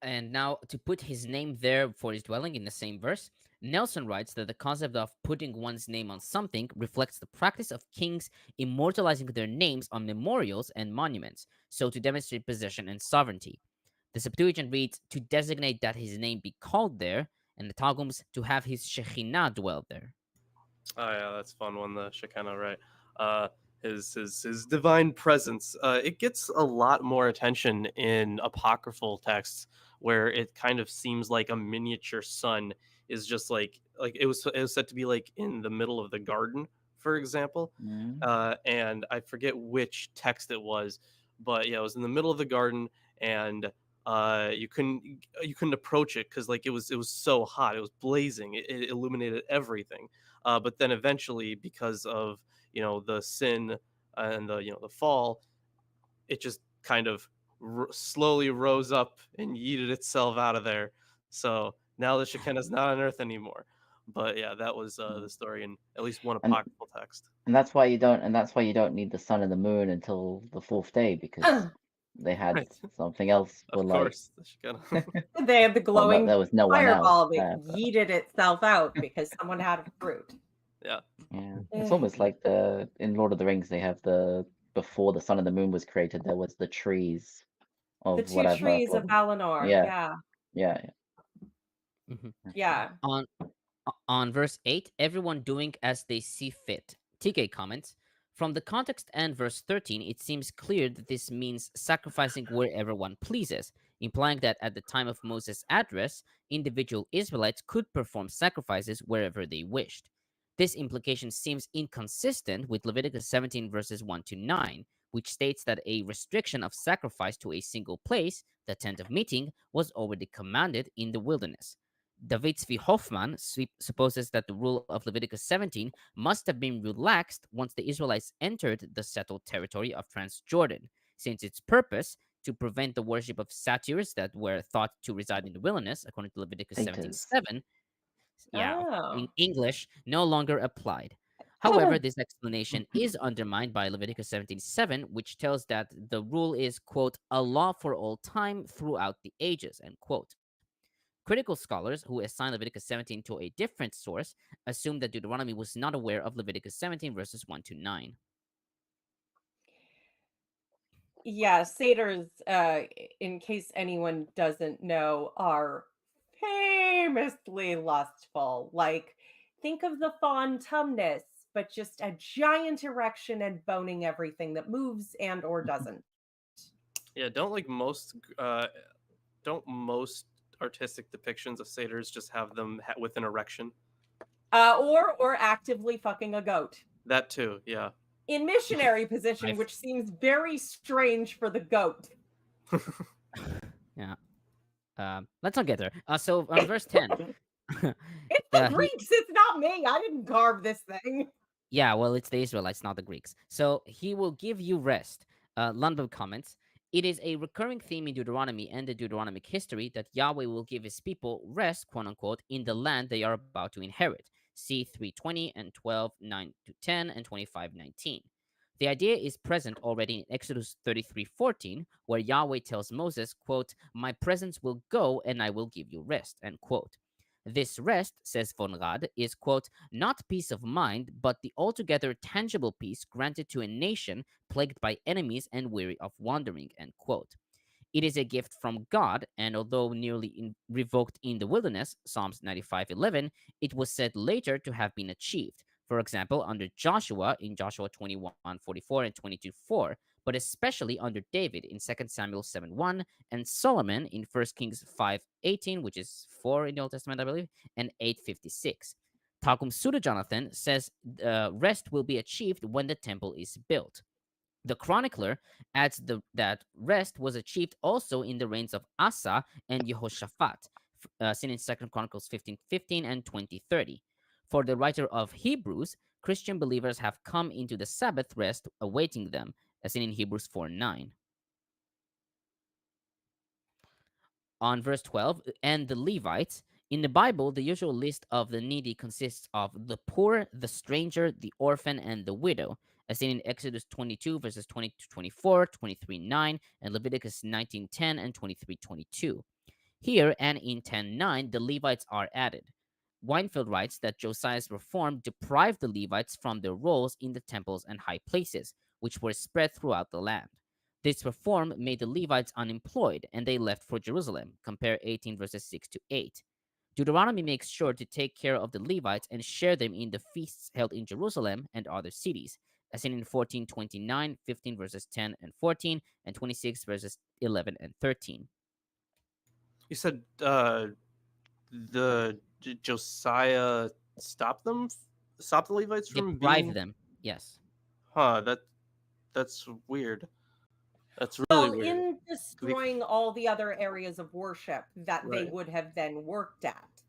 And now to put his name there for his dwelling in the same verse, Nelson writes that the concept of putting one's name on something reflects the practice of kings immortalizing their names on memorials and monuments, so to demonstrate possession and sovereignty. The Septuagint reads, to designate that his name be called there, and the Targums, to have his Shekhinah dwell there. Oh yeah, that's a fun one, the Shekinah, right? His divine presence. It gets a lot more attention in apocryphal texts, where it kind of seems like a miniature sun is just like it was said to be like in the middle of the garden, for example. And I forget which text it was, but yeah, it was in the middle of the garden, and you couldn't approach it because like it was so hot, it was blazing, it illuminated everything. But then eventually, because of the sin and the fall, it just kind of slowly rose up and yeeted itself out of there. So now the Shekinah's not on earth anymore. But yeah, that was the story in at least one And- apocryphal text. And that's why you don't need the sun and the moon until the 4th day, because they had Right. something else for Of like course, the Shekinah. They had the glowing there was no one fireball else that there, but- yeeted itself out because someone had a fruit. Yeah. Yeah, it's almost like in Lord of the Rings they have before the sun and the moon was created, there was the trees of The two whatever. trees of Valinor. Yeah. Yeah. Mhm. Yeah. On verse 8, everyone doing as they see fit. Tigay comments, from the context and verse 13, it seems clear that this means sacrificing wherever one pleases, implying that at the time of Moses' address, individual Israelites could perform sacrifices wherever they wished. This implication seems inconsistent with Leviticus 17 verses 1 to 9, which states that a restriction of sacrifice to a single place, the tent of meeting, was already commanded in the wilderness. David Zvi Hoffman supposes that the rule of Leviticus 17 must have been relaxed once the Israelites entered the settled territory of Transjordan, since its purpose to prevent the worship of satyrs that were thought to reside in the wilderness, according to Leviticus Satyrs. 17:7, Oh. in English, no longer applied. However, this explanation is undermined by Leviticus 17:7, which tells that the rule is, quote, a law for all time throughout the ages, end quote. Critical scholars who assign Leviticus 17 to a different source assume that Deuteronomy was not aware of Leviticus 17 verses 1 to 9. Yeah, satyrs, in case anyone doesn't know, are famously lustful. Like, think of the fawn tumnus, but just a giant erection and boning everything that moves and or doesn't. Yeah, don't most artistic depictions of satyrs just have them with an erection? Or actively fucking a goat. That too, yeah. In missionary position, which seems very strange for the goat. Yeah. Let's not get there. So on verse 10. It's the Greeks. It's not me. I didn't carve this thing. Yeah, well, it's the Israelites, not the Greeks. So he will give you rest. Lundbom comments, it is a recurring theme in Deuteronomy and the Deuteronomic history that Yahweh will give his people rest, quote unquote, in the land they are about to inherit. See 3:20 and 12:9-10 and 25:19. The idea is present already in Exodus 33:14, where Yahweh tells Moses, quote, my presence will go and I will give you rest, end quote. This rest, says von Rad, is, quote, not peace of mind, but the altogether tangible peace granted to a nation plagued by enemies and weary of wandering, end quote. It is a gift from God, and although nearly revoked in the wilderness, Psalms 95:11, it was said later to have been achieved. For example, under Joshua in Joshua 21:44 and 22:4, but especially under David in 2 Samuel 7:1 and Solomon in 1 Kings 5:18, which is 4 in the Old Testament, I believe, and 8:56. Targums Pseudo Jonathan says rest will be achieved when the temple is built. The chronicler adds that rest was achieved also in the reigns of Asa and Jehoshaphat, seen in 2 Chronicles 15:15 and 20:30. For the writer of Hebrews, Christian believers have come into the Sabbath rest awaiting them, as seen in Hebrews 4:9. On verse 12, and the Levites, in the Bible, the usual list of the needy consists of the poor, the stranger, the orphan, and the widow, as seen in Exodus 22, verses 20-24, 23:9, and Leviticus 19:10 and 23:22. Here and in 10:9, the Levites are added. Weinfeld writes that Josiah's reform deprived the Levites from their roles in the temples and high places, which were spread throughout the land. This reform made the Levites unemployed, and they left for Jerusalem. Compare 18 verses 6-8. Deuteronomy makes sure to take care of the Levites and share them in the feasts held in Jerusalem and other cities, as seen in 14:29, 15 verses 10 and 14, and 26 verses 11 and 13. You said Josiah stopped the Levites from Deprive being... them, yes. Huh, that's weird. That's really Well, weird. in destroying all the other areas of worship that they Right. would have then worked at,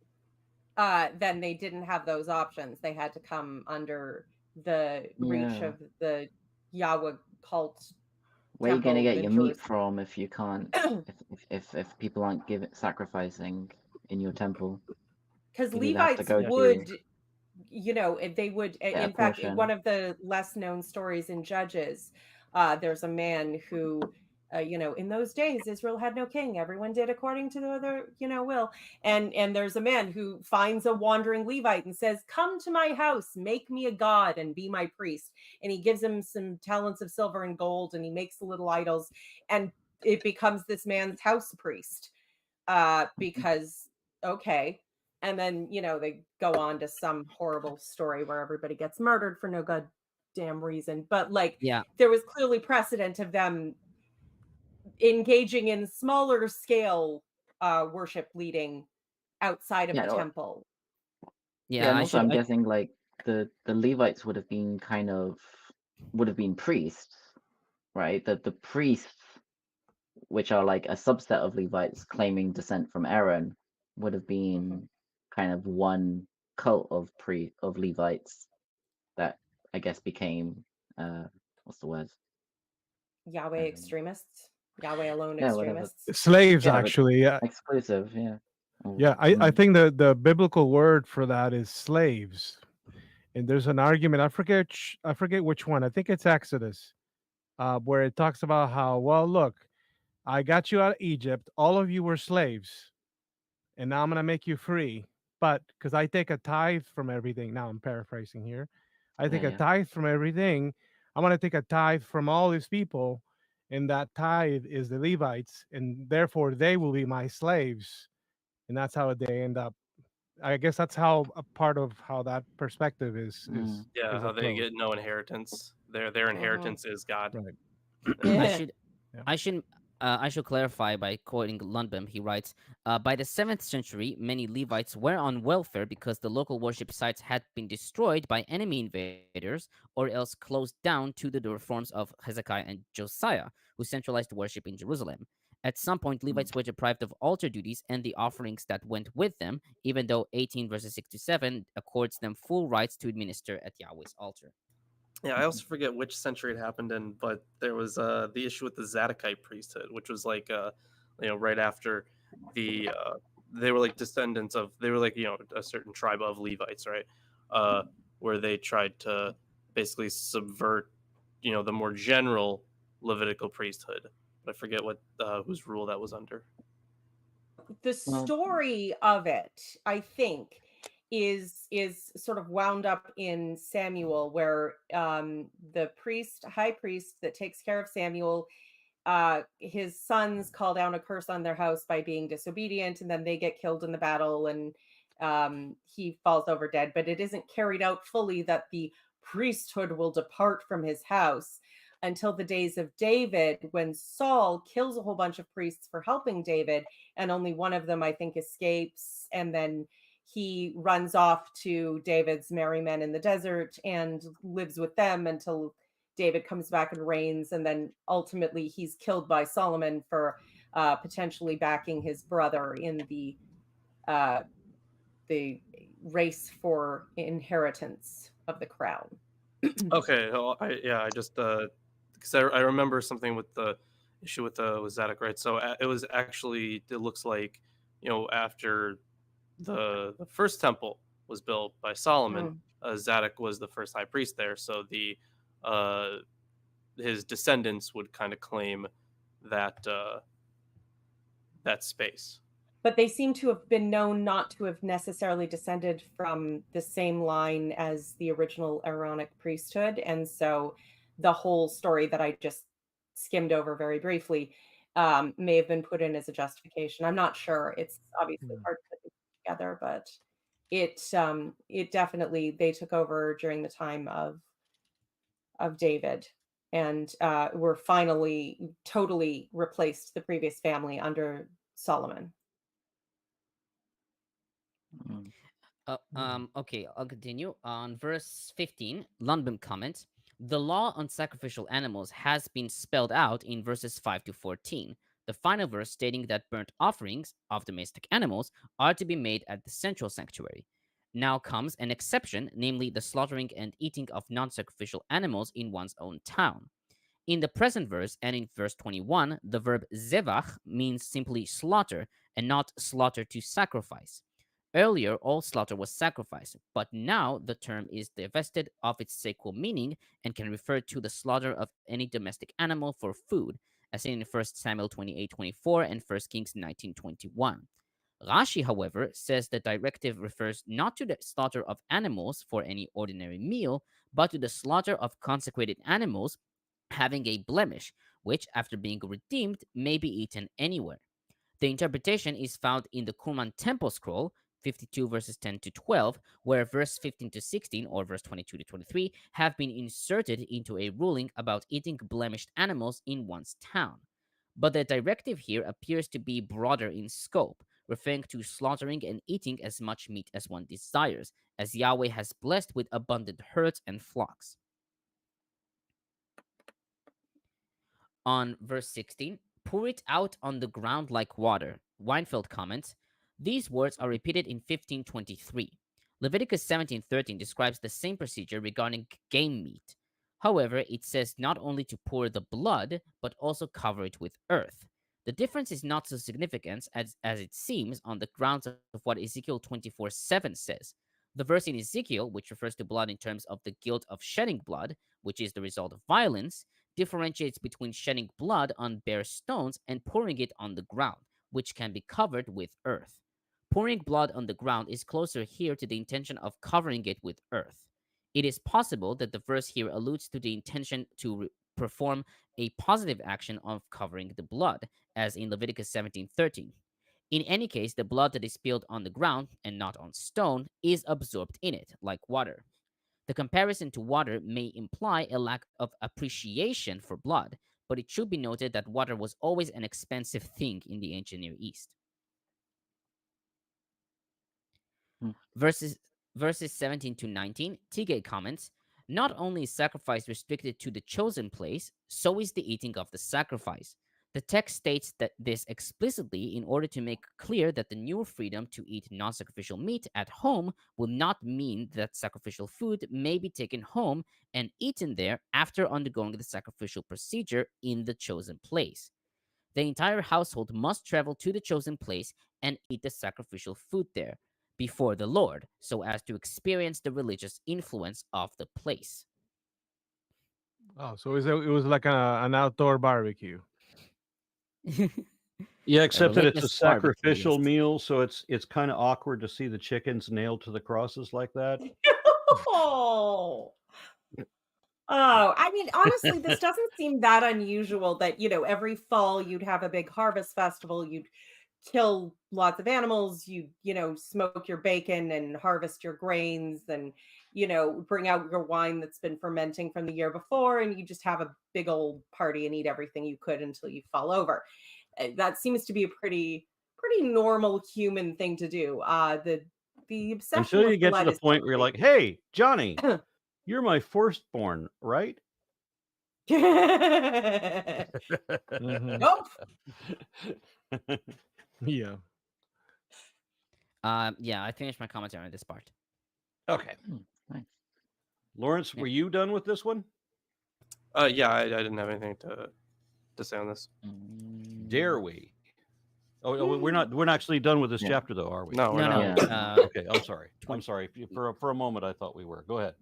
then they didn't have those options. They had to come under the reach Yeah. of the Yahweh cult. Where are you gonna temple get in your meat Jerusalem. from if you can't if people aren't sacrificing in your temple? Because You'd have to Levites go to would, they would, get a in fact, portion. one of the less known stories in Judges, there's a man who, in those days, Israel had no king. Everyone did according to their, will. And there's a man who finds a wandering Levite and says, come to my house, make me a god and be my priest. And he gives him some talents of silver and gold, and he makes the little idols, and it becomes this man's house priest. Because, okay. And then, they go on to some horrible story where everybody gets murdered for no goddamn reason. But Yeah. there was clearly precedent of them engaging in smaller scale worship leading outside of Yeah, a no, temple. Yeah, and I also should. I'm I, guessing like the Levites would have been priests, right? The priests, which are like a subset of Levites claiming descent from Aaron, would have been kind of one cult of Levites that I guess became what's the word? Yahweh extremists, Yahweh alone Yeah, whatever. extremists. Slaves, Yeah, but actually. Yeah, exclusive, yeah. yeah. I think the biblical word for that is slaves. And there's an argument. I forget which one. I think it's Exodus, where it talks about how, well, look, I got you out of Egypt. All of you were slaves, and now I'm gonna make you free. But because I take a tithe from everything. Now I'm paraphrasing here. I take a Yeah. tithe from everything. I'm gonna take a tithe from all these people, and that tithe is the Levites, and therefore they will be my slaves, and that's how they end up. I guess that's how a part of how that perspective is Yeah, is how they approached. get no inheritance. Their inheritance is God. Right. I Yeah. should. Yeah. I should clarify by quoting Lundbom. He writes, by the 7th century, many Levites were on welfare because the local worship sites had been destroyed by enemy invaders or else closed down to the reforms of Hezekiah and Josiah, who centralized worship in Jerusalem. At some point, Levites were deprived of altar duties and the offerings that went with them, even though 18 verses 6 to 7 accords them full rights to administer at Yahweh's altar. Yeah, I also forget which century it happened in, but there was the issue with the Zadokite priesthood, which was like right after they were like descendants of, they were like a certain tribe of Levites, right? Where they tried to basically subvert the more general Levitical priesthood. But I forget what whose rule that was under. The story of it, I think, is sort of wound up in Samuel, where the high priest that takes care of Samuel, his sons call down a curse on their house by being disobedient, and then they get killed in the battle, and he falls over dead. But it isn't carried out fully that the priesthood will depart from his house until the days of David, when Saul kills a whole bunch of priests for helping David, and only one of them, I think, escapes. And then he runs off to David's merry men in the desert and lives with them until David comes back and reigns. And then ultimately he's killed by Solomon for potentially backing his brother in the race for inheritance of the crown. Okay, well, I just because I remember something with the issue with Zadok, right? So it was actually, it looks like after the first temple was built by Solomon, Zadok was the first high priest there, so the his descendants would kind of claim that that space. But they seem to have been known not to have necessarily descended from the same line as the original Aaronic priesthood. And so the whole story that I just skimmed over very briefly may have been put in as a justification. I'm not sure. It's obviously hard to put it together, but it definitely, they took over during the time of David, and were finally totally replaced the previous family under Solomon. Okay, I'll continue. On verse 15, Lundbom comments, The law on sacrificial animals has been spelled out in verses 5 to 14, the final verse stating that burnt offerings of domestic animals are to be made at the central sanctuary. Now comes an exception, namely the slaughtering and eating of non-sacrificial animals in one's own town. In the present verse and in verse 21, the verb zevach means simply slaughter and not slaughter to sacrifice. Earlier, all slaughter was sacrifice, but now the term is divested of its sacral meaning and can refer to the slaughter of any domestic animal for food, as seen in 1 Samuel 28:24 and 1 Kings 19:21. Rashi, however, says the directive refers not to the slaughter of animals for any ordinary meal, but to the slaughter of consecrated animals having a blemish, which, after being redeemed, may be eaten anywhere. The interpretation is found in the Qumran Temple Scroll, 52 verses 10 to 12, where verse 15 to 16 or verse 22 to 23 have been inserted into a ruling about eating blemished animals in one's town. But the directive here appears to be broader in scope, referring to slaughtering and eating as much meat as one desires, as Yahweh has blessed with abundant herds and flocks. On verse 16, pour it out on the ground like water. Weinfeld comments, these words are repeated in 1523. Leviticus 17:13 describes the same procedure regarding game meat. However, it says not only to pour the blood, but also cover it with earth. The difference is not so significant as it seems on the grounds of what Ezekiel 24:7 says. The verse in Ezekiel, which refers to blood in terms of the guilt of shedding blood, which is the result of violence, differentiates between shedding blood on bare stones and pouring it on the ground, which can be covered with earth. Pouring blood on the ground is closer here to the intention of covering it with earth. It is possible that the verse here alludes to the intention to perform a positive action of covering the blood, as in Leviticus 17:13. In any case, the blood that is spilled on the ground and not on stone is absorbed in it, like water. The comparison to water may imply a lack of appreciation for blood, but it should be noted that water was always an expensive thing in the ancient Near East. Verses 17 to 19, Tigay comments, not only is sacrifice restricted to the chosen place, so is the eating of the sacrifice. The text states that this explicitly in order to make clear that the new freedom to eat non-sacrificial meat at home will not mean that sacrificial food may be taken home and eaten there after undergoing the sacrificial procedure in the chosen place. The entire household must travel to the chosen place and eat the sacrificial food there before the Lord, so as to experience the religious influence of the place. Oh, so it was like an outdoor barbecue. Yeah, except that it's a religious barbecue, sacrificial yes. meal, so it's kind of awkward to see the chickens nailed to the crosses like that. Oh. Oh, I mean, honestly, this doesn't seem that unusual that, every fall you'd have a big harvest festival, you'd kill lots of animals, you'd, smoke your bacon and harvest your grains and, bring out your wine that's been fermenting from the year before, and you just have a big old party and eat everything you could until you fall over. That seems to be a pretty normal human thing to do. The obsession Until you with get to blood the is point where you're like, hey, Johnny, you're my firstborn, right? Mhm. Nope. Yeah. Yeah, I finished my commentary on this part. Okay. Nice. Lawrence, were you done with this one? Yeah, I didn't have anything to say on this. Dare we? Oh, we're not actually done with this Yeah. chapter, though, are we? No, we're No, not. no. Yeah. Okay, I'm sorry. I'm sorry. For a moment, I thought we were. Go ahead.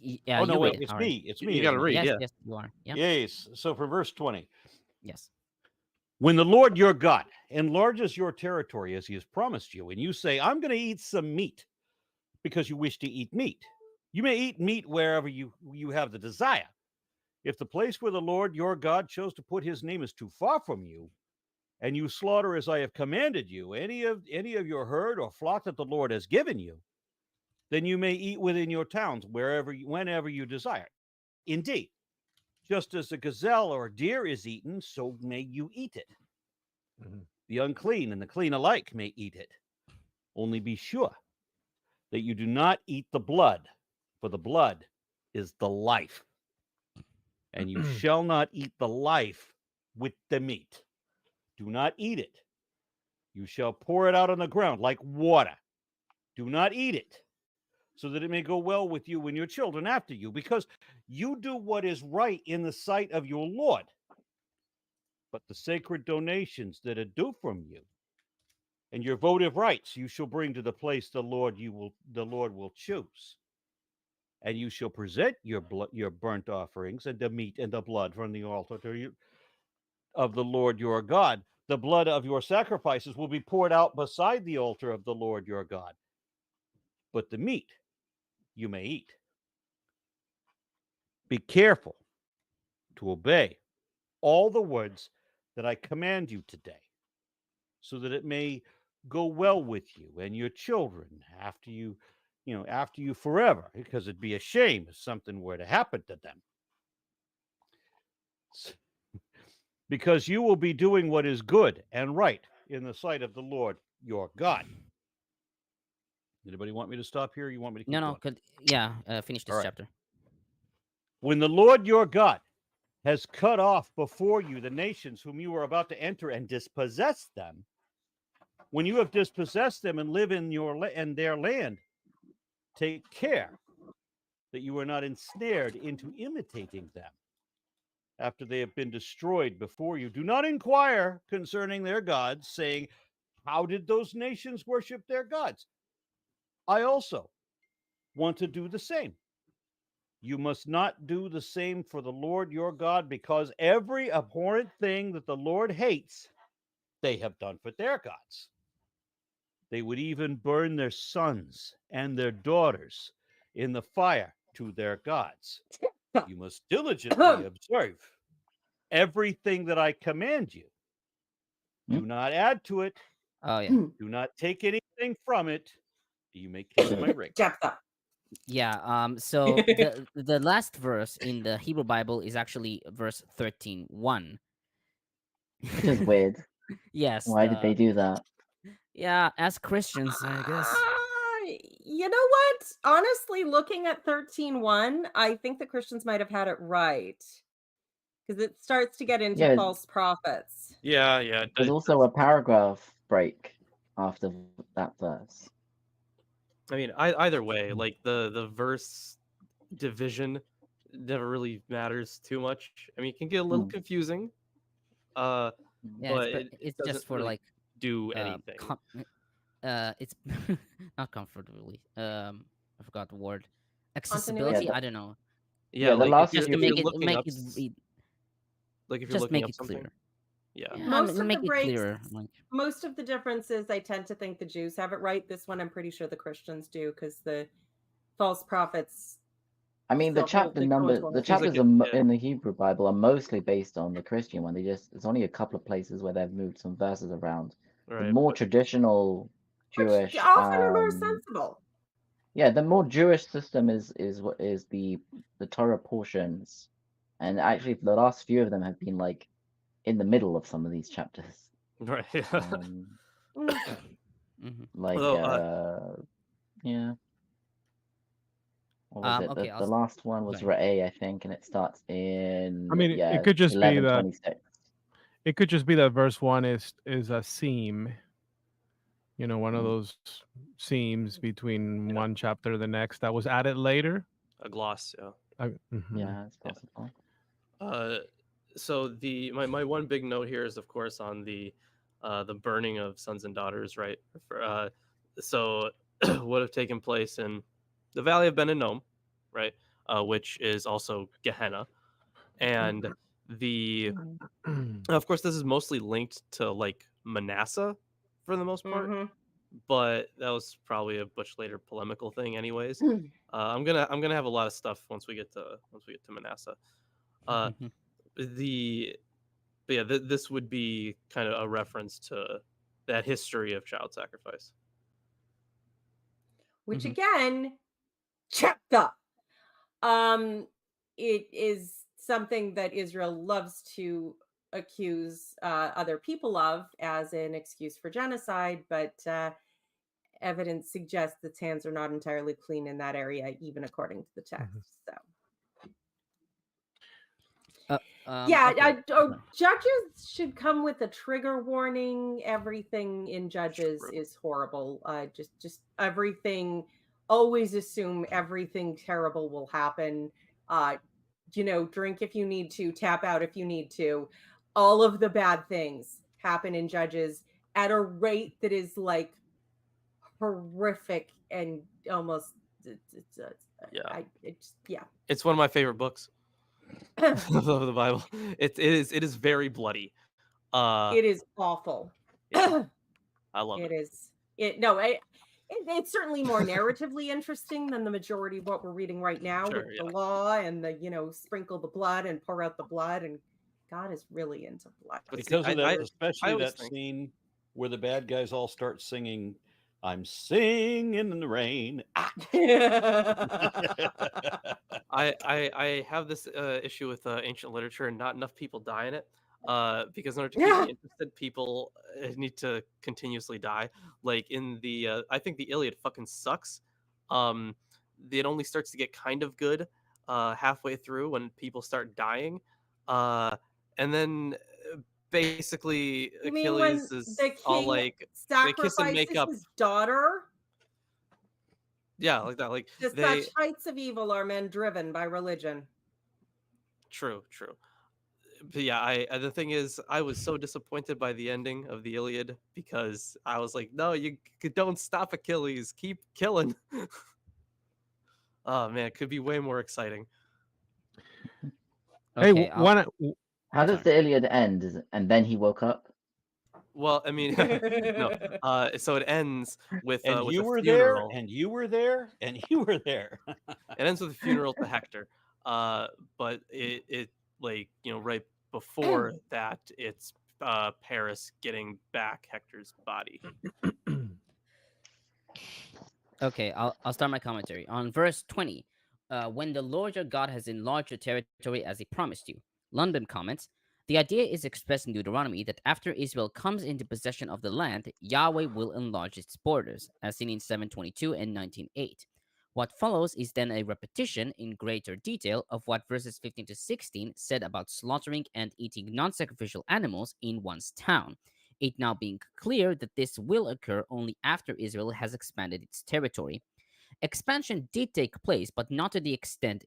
Yeah, Oh no, you wait, read it, it's Howard. me. It's You me. gotta isn't it? read. Yes, yeah. yes, you are. Yeah. Yes. So for verse 20, Yes. when the Lord your God enlarges your territory as he has promised you, and you say, I'm going to eat some meat because you wish to eat meat, you may eat meat wherever you have the desire. If the place where the Lord your God chose to put his name is too far from you, and you slaughter as I have commanded you any of your herd or flock that the Lord has given you, then you may eat within your towns whenever you desire. Indeed, just as a gazelle or a deer is eaten, so may you eat it. Mhm. The unclean and the clean alike may eat it. Only be sure that you do not eat the blood, for the blood is the life, and you shall not eat the life with the meat. Do not eat it. You shall pour it out on the ground like water. Do not eat it, so that it may go well with you and your children after you, because you do what is right in the sight of your Lord. But the sacred donations that are due from you and your votive rights you shall bring to the place the Lord will choose. And you shall present your burnt offerings and the meat and the blood from the altar of the Lord your God. The blood of your sacrifices will be poured out beside the altar of the Lord your God. But the meat you may eat. Be careful to obey all the words that I command you today, so that it may go well with you and your children after you forever, because it'd be a shame if something were to happen to them. Because you will be doing what is good and right in the sight of the Lord your God. Anybody want me to stop here? Or you want me to keep No, going? finish this All right. chapter. When the Lord your God has cut off before you the nations whom you are about to enter and dispossess them, when you have dispossessed them and live in their land, take care that you are not ensnared into imitating them after they have been destroyed before you. Do not inquire concerning their gods, saying, how did those nations worship their gods? I also want to do the same. You must not do the same for the Lord your God, because every abhorrent thing that the Lord hates, they have done for their gods. They would even burn their sons and their daughters in the fire to their gods. You must diligently observe everything that I command you. Do not add to it. Oh yeah, Do not take anything from it. You may kiss my ring. yeah. So the last verse in the Hebrew Bible is actually verse 13:1. Which is weird. Yes. Why did they do that? Yeah, as Christians, I guess. You know what? Honestly, looking at 13:1, I think the Christians might have had it right, because it starts to get into Yeah, false prophets. Yeah. there's also a paragraph break after that verse. I mean, either way, like the verse division never really matters too much. I mean, it can get a little confusing, Yeah, but it's it just doesn't for really like do anything. it's not comfortably. I forgot the word. Continuity? Accessibility. Yeah, I don't know. Yeah, the like last Just to if few you're make it looking up, read. like if you're Just looking make up it something. clear. Yeah. Yeah, Most of make the it breaks, clearer. Like, most of the differences, I tend to think the Jews have it right. This one, I'm pretty sure the Christians do, because the false prophets. I mean, the still hold- chapter they go number, into a the whole- Seems like chapters it, yeah. in the Hebrew Bible are mostly based on the Christian one. There's only a couple of places where they've moved some verses around. The Right. more But traditional Which Jewish, often are more sensible. yeah, the more Jewish system is what is the Torah portions, and actually the last few of them have been like in the middle of some of these chapters. right. Mm. mhm. Like yeah. What was it? Okay, The last one was go ahead. Ra'eh, I think, and it starts in I mean, it could just be that 11:26. it could just be that verse 1 is a seam. You know, one of Mm. those seams between Yeah. one chapter and the next that was added later. A gloss, yeah. Yeah, it's possible. So my one big note here is, of course, on the burning of sons and daughters, right? So would have taken place in the Valley of Ben Hinnom, right? Which is also Gehenna, and of course this is mostly linked to like Manasseh for the most part, Mhm. but that was probably a much later polemical thing, anyways. I'm gonna have a lot of stuff once we get to Manasseh. Mhm. But yeah, this would be kind of a reference to that history of child sacrifice. Which Mhm. again, chapter. It is something that Israel loves to accuse other people of as an excuse for genocide, but evidence suggests its hands are not entirely clean in that area, even according to the text. So Yeah, okay. judges should come with a trigger warning. Everything in judges True. is horrible. Just everything. Always assume everything terrible will happen. Drink if you need to, tap out if you need to. All of the bad things happen in judges at a rate that is like horrific and almost. Yeah. It's one of my favorite books of the Bible. It is very bloody. It is awful. Yeah, I love it. It is. It's certainly more narratively interesting than the majority of what we're reading right now Sure, with the law and the sprinkle the blood and pour out the blood, and God is really into blood. But see, Because of that, I especially always that think- scene where the bad guys all start singing, "I'm singing in the rain." Ah! I have this issue with ancient literature, and not enough people die in it. Because in order to keep me interested, people need to continuously die. Like in the, I think the Iliad fucking sucks. It only starts to get kind of good halfway through when people start dying, and then basically You mean when Achilles is the all king like they kiss and make sacrifices up. his daughter? Yeah, like that. Like To they such heights of evil are men driven by religion. true. But yeah, the thing is, I was so disappointed by the ending of the Iliad because I was like, no, you don't stop Achilles, keep killing. Oh man, it could be way more exciting. Hey, Okay, I'll- How does the Iliad end? And then he woke up? Well, I mean, no. So it ends with And with you a were there, funeral. and you were there, and you were there. It ends with a funeral to Hector. But it like right before that, it's Paris getting back Hector's body. Okay, I'll start my commentary on verse 20. When the Lord your God has enlarged your territory as he promised you. Lundbom comments, the idea is expressed in Deuteronomy that after Israel comes into possession of the land, Yahweh will enlarge its borders, as seen in 7:22 and 19:8. What follows is then a repetition in greater detail of what verses 15 to 16 said about slaughtering and eating non-sacrificial animals in one's town, it now being clear that this will occur only after Israel has expanded its territory. Expansion did take place, but not to the extent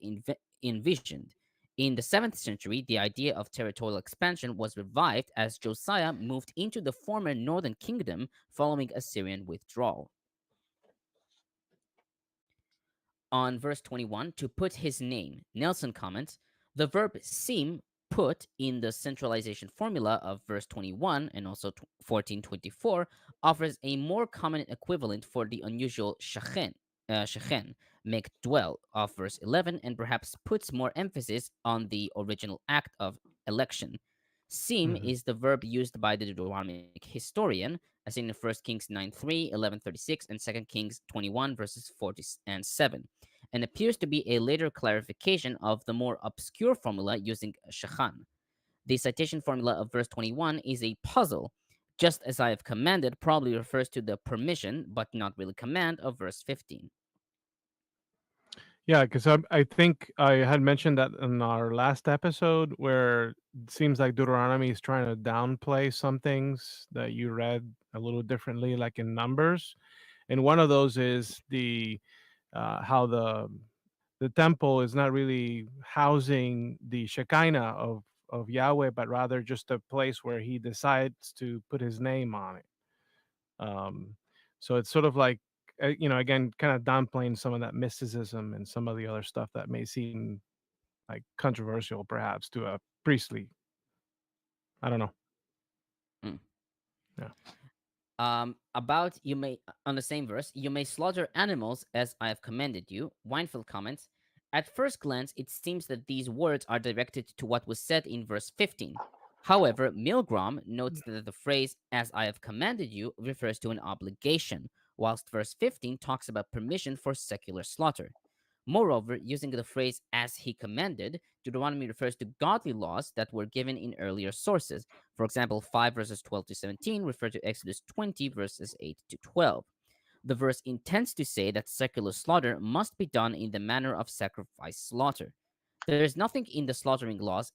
envisioned. In the 7th century, the idea of territorial expansion was revived as Josiah moved into the former northern kingdom following Assyrian withdrawal. On verse 21, to put his name, Nelson comments, the verb seem put in the centralization formula of verse 21 and also 1424 offers a more common equivalent for the unusual shechem, make dwell of verse 11, and perhaps puts more emphasis on the original act of election. Seem is the verb used by the Deuteronomic historian, as in 1 Kings 9:3, 11:36, and 2 Kings 21 verses 40 and 7, and appears to be a later clarification of the more obscure formula using shechan. The citation formula of verse 21 is a puzzle. Just as I have commanded probably refers to the permission, but not really command, of verse 15. Yeah, because I think I had mentioned that in our last episode, where it seems like Deuteronomy is trying to downplay some things that you read a little differently, like in Numbers, and one of those is the how the temple is not really housing the Shekinah of Yahweh, but rather just a place where He decides to put His name on it. So it's sort of like again, kind of downplaying some of that mysticism and some of the other stuff that may seem like controversial, perhaps, to a priestly. I don't know. Yeah. About you may on the same verse, you may slaughter animals as I have commanded you. Weinfeld comments, at first glance, it seems that these words are directed to what was said in verse 15. However, Milgram notes that the phrase as I have commanded you refers to an obligation, whilst verse 15 talks about permission for secular slaughter. Moreover, using the phrase as he commanded, Deuteronomy refers to godly laws that were given in earlier sources. For example, 5 verses 12 to 17 refer to Exodus 20 verses 8 to 12. The verse intends to say that secular slaughter must be done in the manner of sacrifice slaughter. There's nothing in the slaughtering laws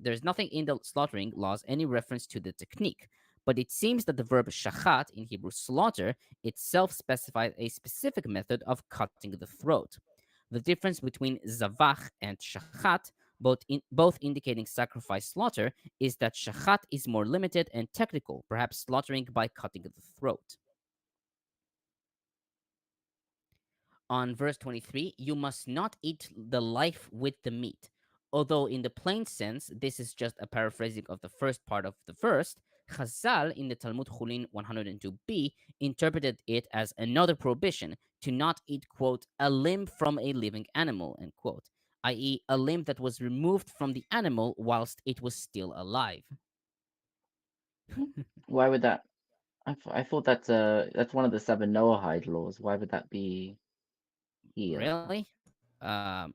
there's nothing in the slaughtering laws any reference to the technique, but it seems that the verb shachat in Hebrew slaughter itself specifies a specific method of cutting the throat. The difference between zavach and shachat, both indicating sacrifice slaughter, is that shachat is more limited and technical, perhaps slaughtering by cutting the throat. On verse 23, you must not eat the life with the meat. Although in the plain sense, this is just a paraphrasing of the first part of the verse, Chazal in the Talmud Chulin 102b interpreted it as another prohibition to not eat, quote, a limb from a living animal, end quote, i.e. a limb that was removed from the animal whilst it was still alive. Why would that? I thought that's one of the 7 Noahide laws. Why would that be here? Really?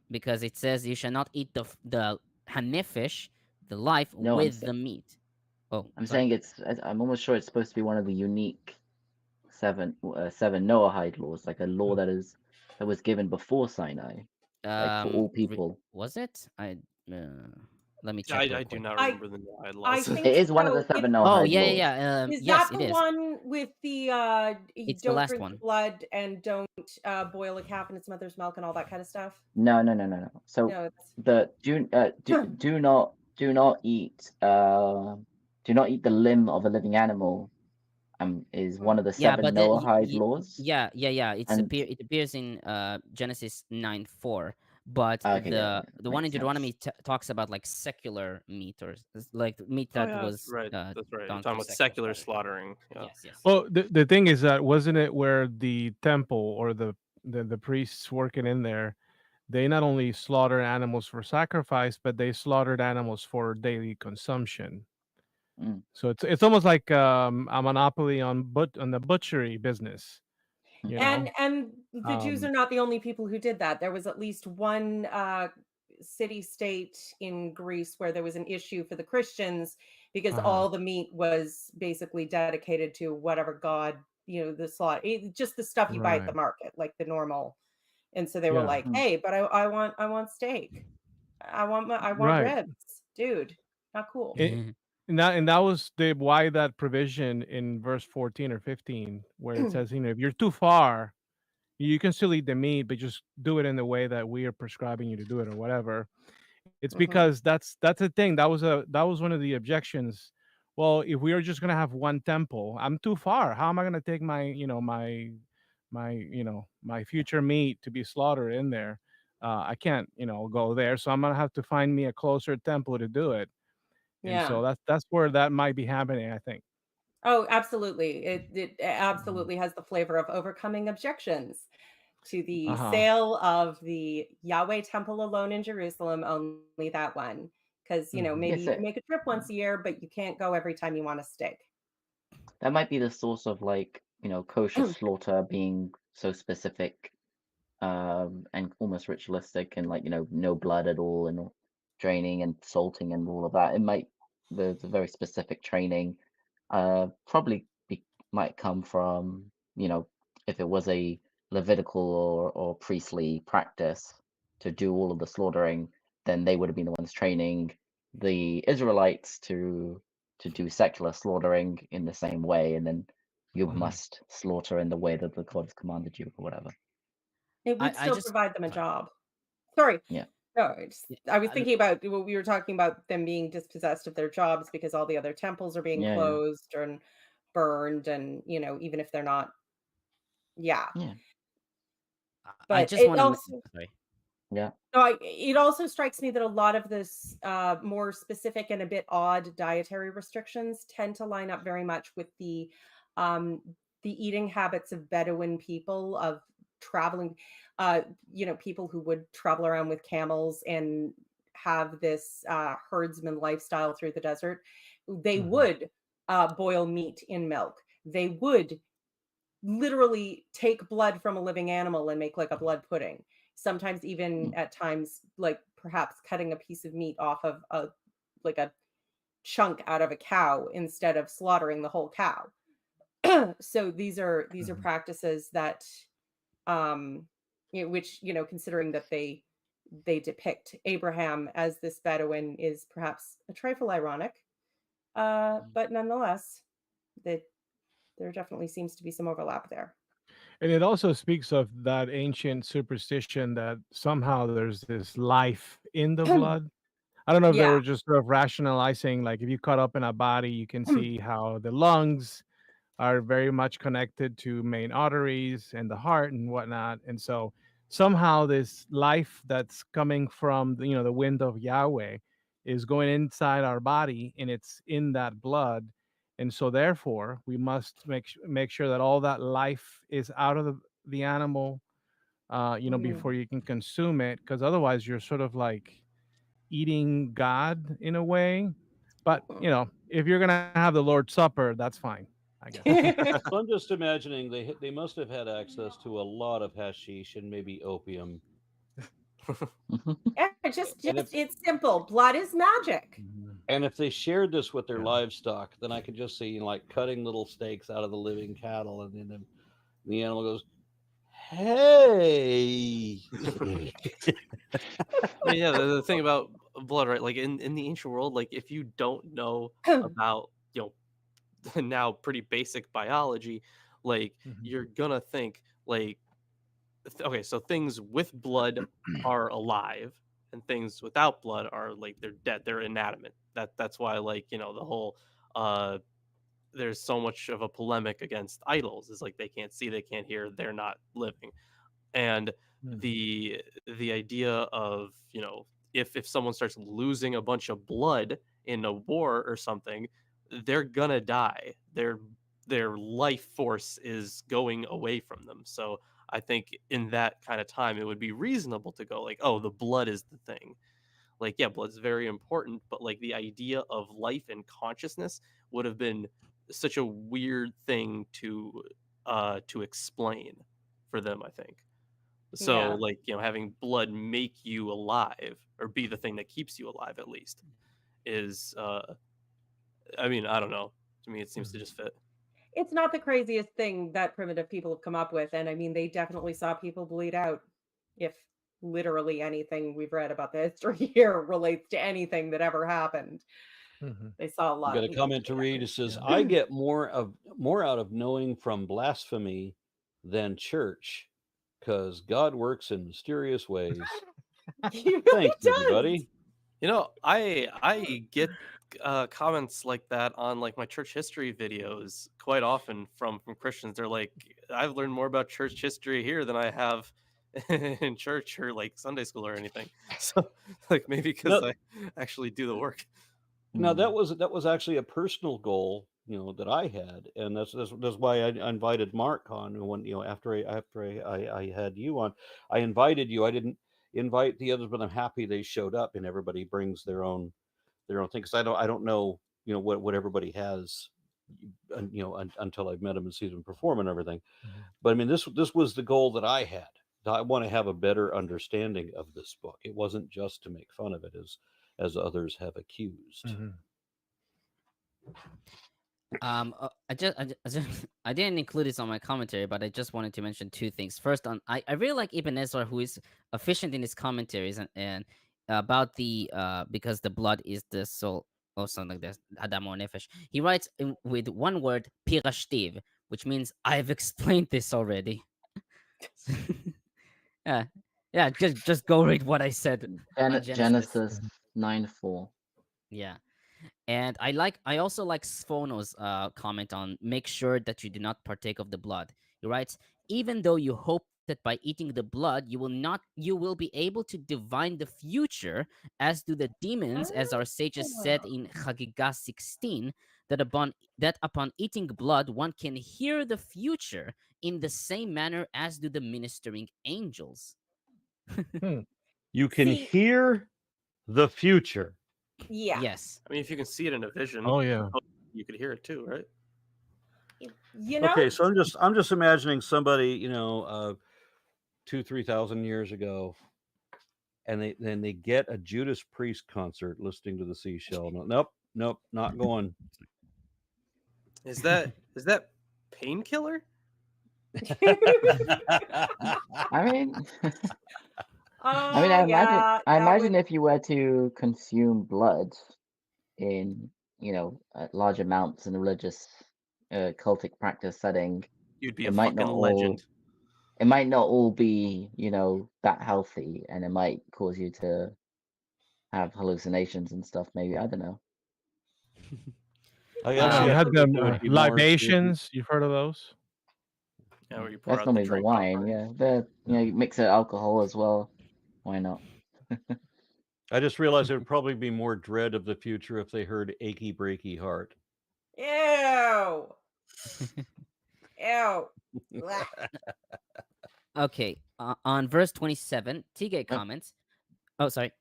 Because it says you shall not eat the hanefesh, the life, No, with the meat. Oh, I'm sorry. saying I'm almost sure it's supposed to be one of the unique 7 Noahide laws, like a law that was given before Sinai, like for all people. Was it? Let me check. I real do quick. not I- remember the Noahide I laws. think It is one of so. the 7 It- Noahide Oh, yeah, laws. yeah. Is Yes, that it the is. one with the you It's the don't last drink one. blood and don't boil a calf in its mother's milk and all that kind of stuff? No. So No, it's the do not eat the limb of a living animal is one of the Yeah, 7 but Noahide laws. yeah. And It appears in Genesis 9:4, but okay, yeah, the one in makes sense. Deuteronomy talks about like secular meat or like meat Oh, that yeah, was right. That's right. You're done talking through about secular slaughter. slaughtering. Yeah. Yes. Well, the thing is that wasn't it where the temple or the priests working in there, they not only slaughtered animals for sacrifice, but they slaughtered animals for daily consumption. Mm. So it's almost like a monopoly on the butchery business. You know? and the Jews are not the only people who did that. There was at least one city state in Greece where there was an issue for the Christians because all the meat was basically dedicated to whatever god, the slaughter, just the stuff you buy at the Right. market, like the normal. And so they were Yeah. like, Mhm. "Hey, but I want steak. I want Right. ribs, dude. Not cool." It- and that was why that provision in verse 14 or 15 where it says, if you're too far, you can still eat the meat, but just do it in the way that we are prescribing you to do it or whatever. It's Mhm. because that's the thing. That was one of the objections. Well, if we are just gonna have one temple, I'm too far. How am I gonna take my my future meat to be slaughtered in there? I can't go there, so I'm gonna have to find me a closer temple to do it. And Yeah. so that's where that might be happening, I think. Oh, absolutely. It absolutely has the flavor of overcoming objections to the sale of the Yahweh temple alone in Jerusalem, only that one. Because, maybe Yes, you can make a trip once a year, but you can't go every time you want a steak. that might be the source of kosher slaughter being so specific and almost ritualistic and no blood at all and draining and salting and all of that. It might the very specific training probably might come from if it was a Levitical or priestly practice to do all of the slaughtering, then they would have been the ones training the Israelites to do secular slaughtering in the same way, and then you must slaughter in the way that the God has commanded you or whatever. It would I still just provide them a sorry. job. Sorry. Yeah. No, I was I- thinking about what we were talking about, them being dispossessed of their jobs because all the other temples are being Yeah, closed and burned, and even if they're not. Yeah. yeah, I But just it want to also sorry. yeah. no, it also strikes me that a lot of this more specific and a bit odd dietary restrictions tend to line up very much with um, the eating habits of Bedouin people, of traveling, people who would travel around with camels and have this herdsman lifestyle through the desert. They would boil meat in milk. They would literally take blood from a living animal and make like a blood pudding. Sometimes even at times, like perhaps cutting a piece of meat off of a chunk out of a cow instead of slaughtering the whole cow. So these are practices that which considering that they they depict Abraham as this Bedouin is perhaps a trifle ironic. But nonetheless, there definitely seems to be some overlap there. And it also speaks of that ancient superstition that somehow there's this life in the blood. I don't know if they Yeah. were just sort of rationalizing, like if you cut up in a body, you can see how the lungs are very much connected to main arteries and the heart and whatnot. And so somehow this life that's coming from the wind of Yahweh is going inside our body and it's in that blood. And so therefore we must make sure that all that life is out of the animal, before you can consume it, because otherwise you're sort of like eating God in a way. But if you're gonna have the Lord's Supper, that's fine, I guess. So I'm just imagining they must have had access to a lot of hashish and maybe opium. Yeah, it's simple. Blood is magic. And if they shared this with their livestock, then I could just see like cutting little steaks out of the living cattle, and then the animal goes, "Hey." Yeah, the thing about blood, right? Like in the ancient world, like if you don't know about now pretty basic biology, like you're gonna think like, okay, so things with blood are alive, and things without blood are like they're dead, they're inanimate. That's why like the whole there's so much of a polemic against idols, is like they can't see, they can't hear, they're not living. And the idea of if someone starts losing a bunch of blood in a war or something, they're gonna die. Their life force is going away from them. So I think in that kind of time it would be reasonable to go like, oh, the blood is the thing. Like, yeah, blood's very important, but like the idea of life and consciousness would have been such a weird thing to explain for them, I think. So Yeah. like, having blood make you alive, or be the thing that keeps you alive at least, is I mean, I don't know. To me it seems to just fit. It's not the craziest thing that primitive people have come up with. And I mean, they definitely saw people bleed out. If literally anything we've read about the history here relates to anything that ever happened, they saw a lot Got of a people comment to bleed out. read. It says, "I get more out of knowing from blasphemy than church, because God works in mysterious ways." He really Thanks, does. everybody. I get comments like that on like my church history videos quite often from Christians. They're like, I've learned more about church history here than I have in church or like Sunday school or anything. So like maybe because I actually do the work. Now that was actually a personal goal, that I had, and that's why I invited Mark on. When after I had you on, I invited you. I didn't invite the others, but I'm happy they showed up, and everybody brings their own thing, because I don't know what everybody has, until I've met them and see them perform and everything. But I mean, this was the goal that I had. I want to have a better understanding of this book. It wasn't just to make fun of it, as others have accused. I didn't include this on my commentary, but I just wanted to mention two things. First, I really like Ibn Ezra, who is efficient in his commentaries, and about the because the blood is the soul, or something like this, Adam or Nefesh. He writes with one word, pirashtiv, which means I've explained this already. yeah, just go read what I said. Genesis 9:4. Yeah. And I also like Sfono's comment on make sure that you do not partake of the blood. He writes, even though you hope that by eating the blood you will be able to divine the future, as do the demons, as our sages said in Chagigah 16, that upon eating blood one can hear the future in the same manner as do the ministering angels. You can hear the future. Yeah. Yes. I mean, if you can see it in a vision, Oh yeah, you could hear it too, right? Okay, so I'm just imagining somebody, 2,000-3,000 years ago, and they get a Judas Priest concert listening to the Seashell. Nope, not going. Is that Painkiller? I mean, I mean, I imagine, yeah, I that imagine would. if you were to consume blood in, large amounts in a religious, cultic practice setting, You'd be it a might not fucking all, legend. it might not all be, that healthy, and it might cause you to have hallucinations and stuff. Maybe, I don't know. I Uh, actually You I had think them it would be more. libations. You've heard of those? Yeah, where you pour That's out the normally the drink wine. offering. Yeah, you mix it alcohol as well. Why not? I just realized it would probably be more dread of the future if they heard "achy breaky heart." Ew. Ew. Blah. Okay, on verse 27, Tigay Oh, comments. Oh, sorry.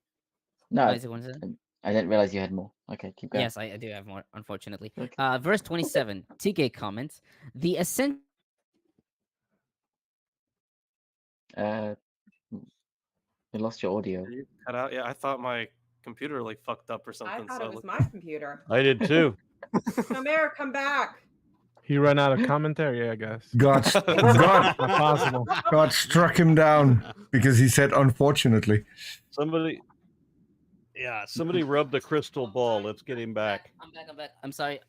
no, Is it 27? I didn't realize you had more. Okay, keep going. Yes, I do have more, unfortunately. Okay. Verse 27, Tigay comments. The essential Uh, we lost your audio. Did you cut out? Yeah, I thought my computer like fucked up or I something. thought so it was my computer. I did too. Samir, come back. He ran out of commentary, I guess. God, God, Not possible. God struck him down because he said, "Unfortunately." Somebody rubbed the crystal ball. Let's get him back. I'm back. I'm sorry.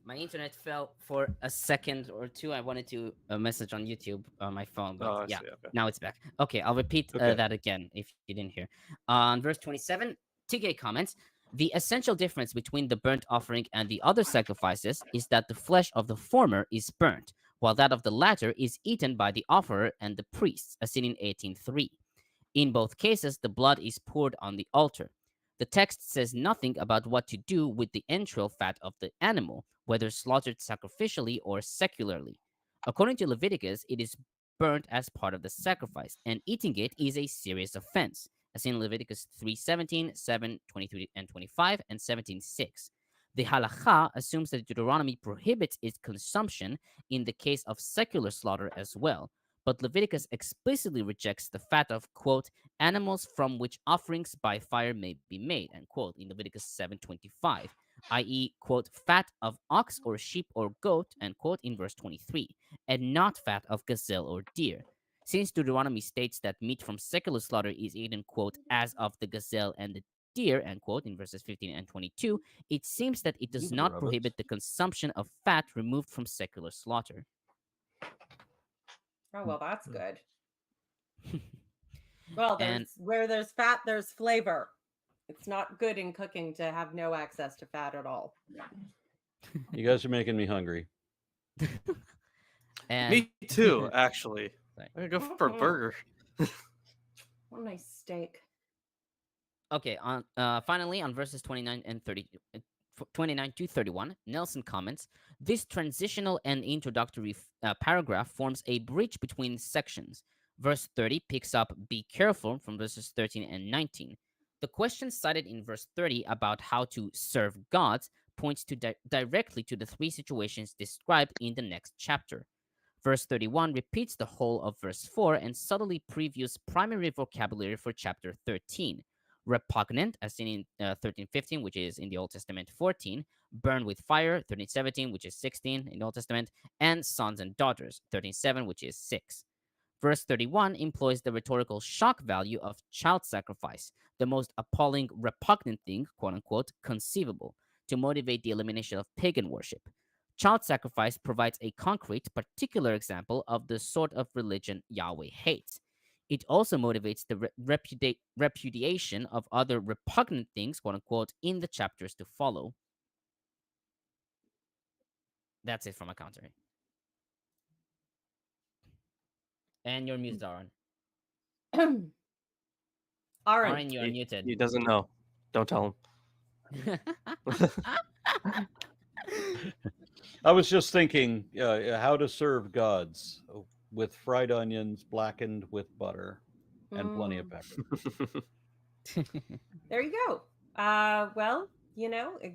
My internet fell for a second or two. I wanted to message on YouTube on my phone, but Oh, I yeah, see, okay. now it's back. Okay, I'll repeat Okay. that again if you didn't hear. On verse 27, Tigay comments, the essential difference between the burnt offering and the other sacrifices is that the flesh of the former is burnt, while that of the latter is eaten by the offerer and the priests, as seen in 18:3. In both cases, the blood is poured on the altar. The text says nothing about what to do with the entrail fat of the animal, whether slaughtered sacrificially or secularly. According to Leviticus, it is burnt as part of the sacrifice, and eating it is a serious offense, as in Leviticus 3:17, 7:23 and 25, and 17:6. The halakha assumes that Deuteronomy prohibits its consumption in the case of secular slaughter as well, but Leviticus explicitly rejects the fat of, quote, animals from which offerings by fire may be made, end quote, in Leviticus 7:25, i.e., quote, fat of ox or sheep or goat, end quote, in verse 23, and not fat of gazelle or deer. Since Deuteronomy states that meat from secular slaughter is eaten, quote, as of the gazelle and the deer, end quote, in verses 15 and 22, it seems that it does You not rub it. prohibit the consumption of fat removed from secular slaughter. Oh, well, that's good. Well, And where there's fat, there's flavor. It's not good in cooking to have no access to fat at all. You guys are making me hungry. and Me too, actually. Sorry. I'm gonna go for a burger. What a nice steak. Okay, on finally on verses 29 and 30, 29 to 31, Nelson comments, this transitional and introductory paragraph forms a bridge between sections. Verse 30 picks up be careful from verses 13 and 19. The question cited in verse 30 about how to serve God points to directly to the three situations described in the next chapter. Verse 31 repeats the whole of verse 4 and subtly previews primary vocabulary for chapter 13. Repugnant, as seen in 13:15, which is in the Old Testament 14, burn with fire, 13:17, which is 16 in the Old Testament, and sons and daughters, 13:7, which is 6. Verse 31 employs the rhetorical shock value of child sacrifice, the most appalling, repugnant thing, quote unquote, conceivable, to motivate the elimination of pagan worship. Child sacrifice provides a concrete, particular example of the sort of religion Yahweh hates. It also motivates the repudiation of other repugnant things, quote unquote, in the chapters to follow. That's it from my commentary. And you're muted, Aaron. Aaron. Aaron, you're muted. He doesn't know. Don't tell him. I was just thinking how to serve gods with fried onions blackened with butter and plenty of pepper. There you go. Well, I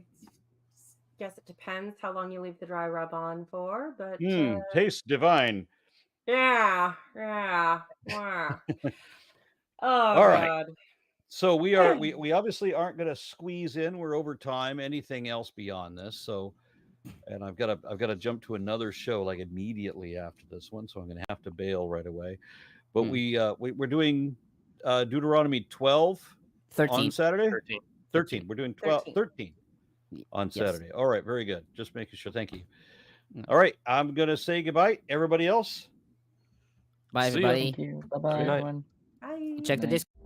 guess it depends how long you leave the dry rub on for, but Tastes divine. yeah. Wow. Oh, All right. God. So we obviously aren't going to squeeze in. We're over time. Anything else beyond this? So, and I've got to jump to another show like immediately after this one, so I'm going to have to bail right away. But we're doing Deuteronomy 12 on 13. Saturday. 13. 13. We're doing 12, 13 on Yes. Saturday. All right, very good. Just making sure. Thank you. Mm. All right, I'm gonna say goodbye. Everybody else. Bye, See ya. everybody. Thank you. Bye bye, Good night. everyone. Bye. Check the Night. Discord.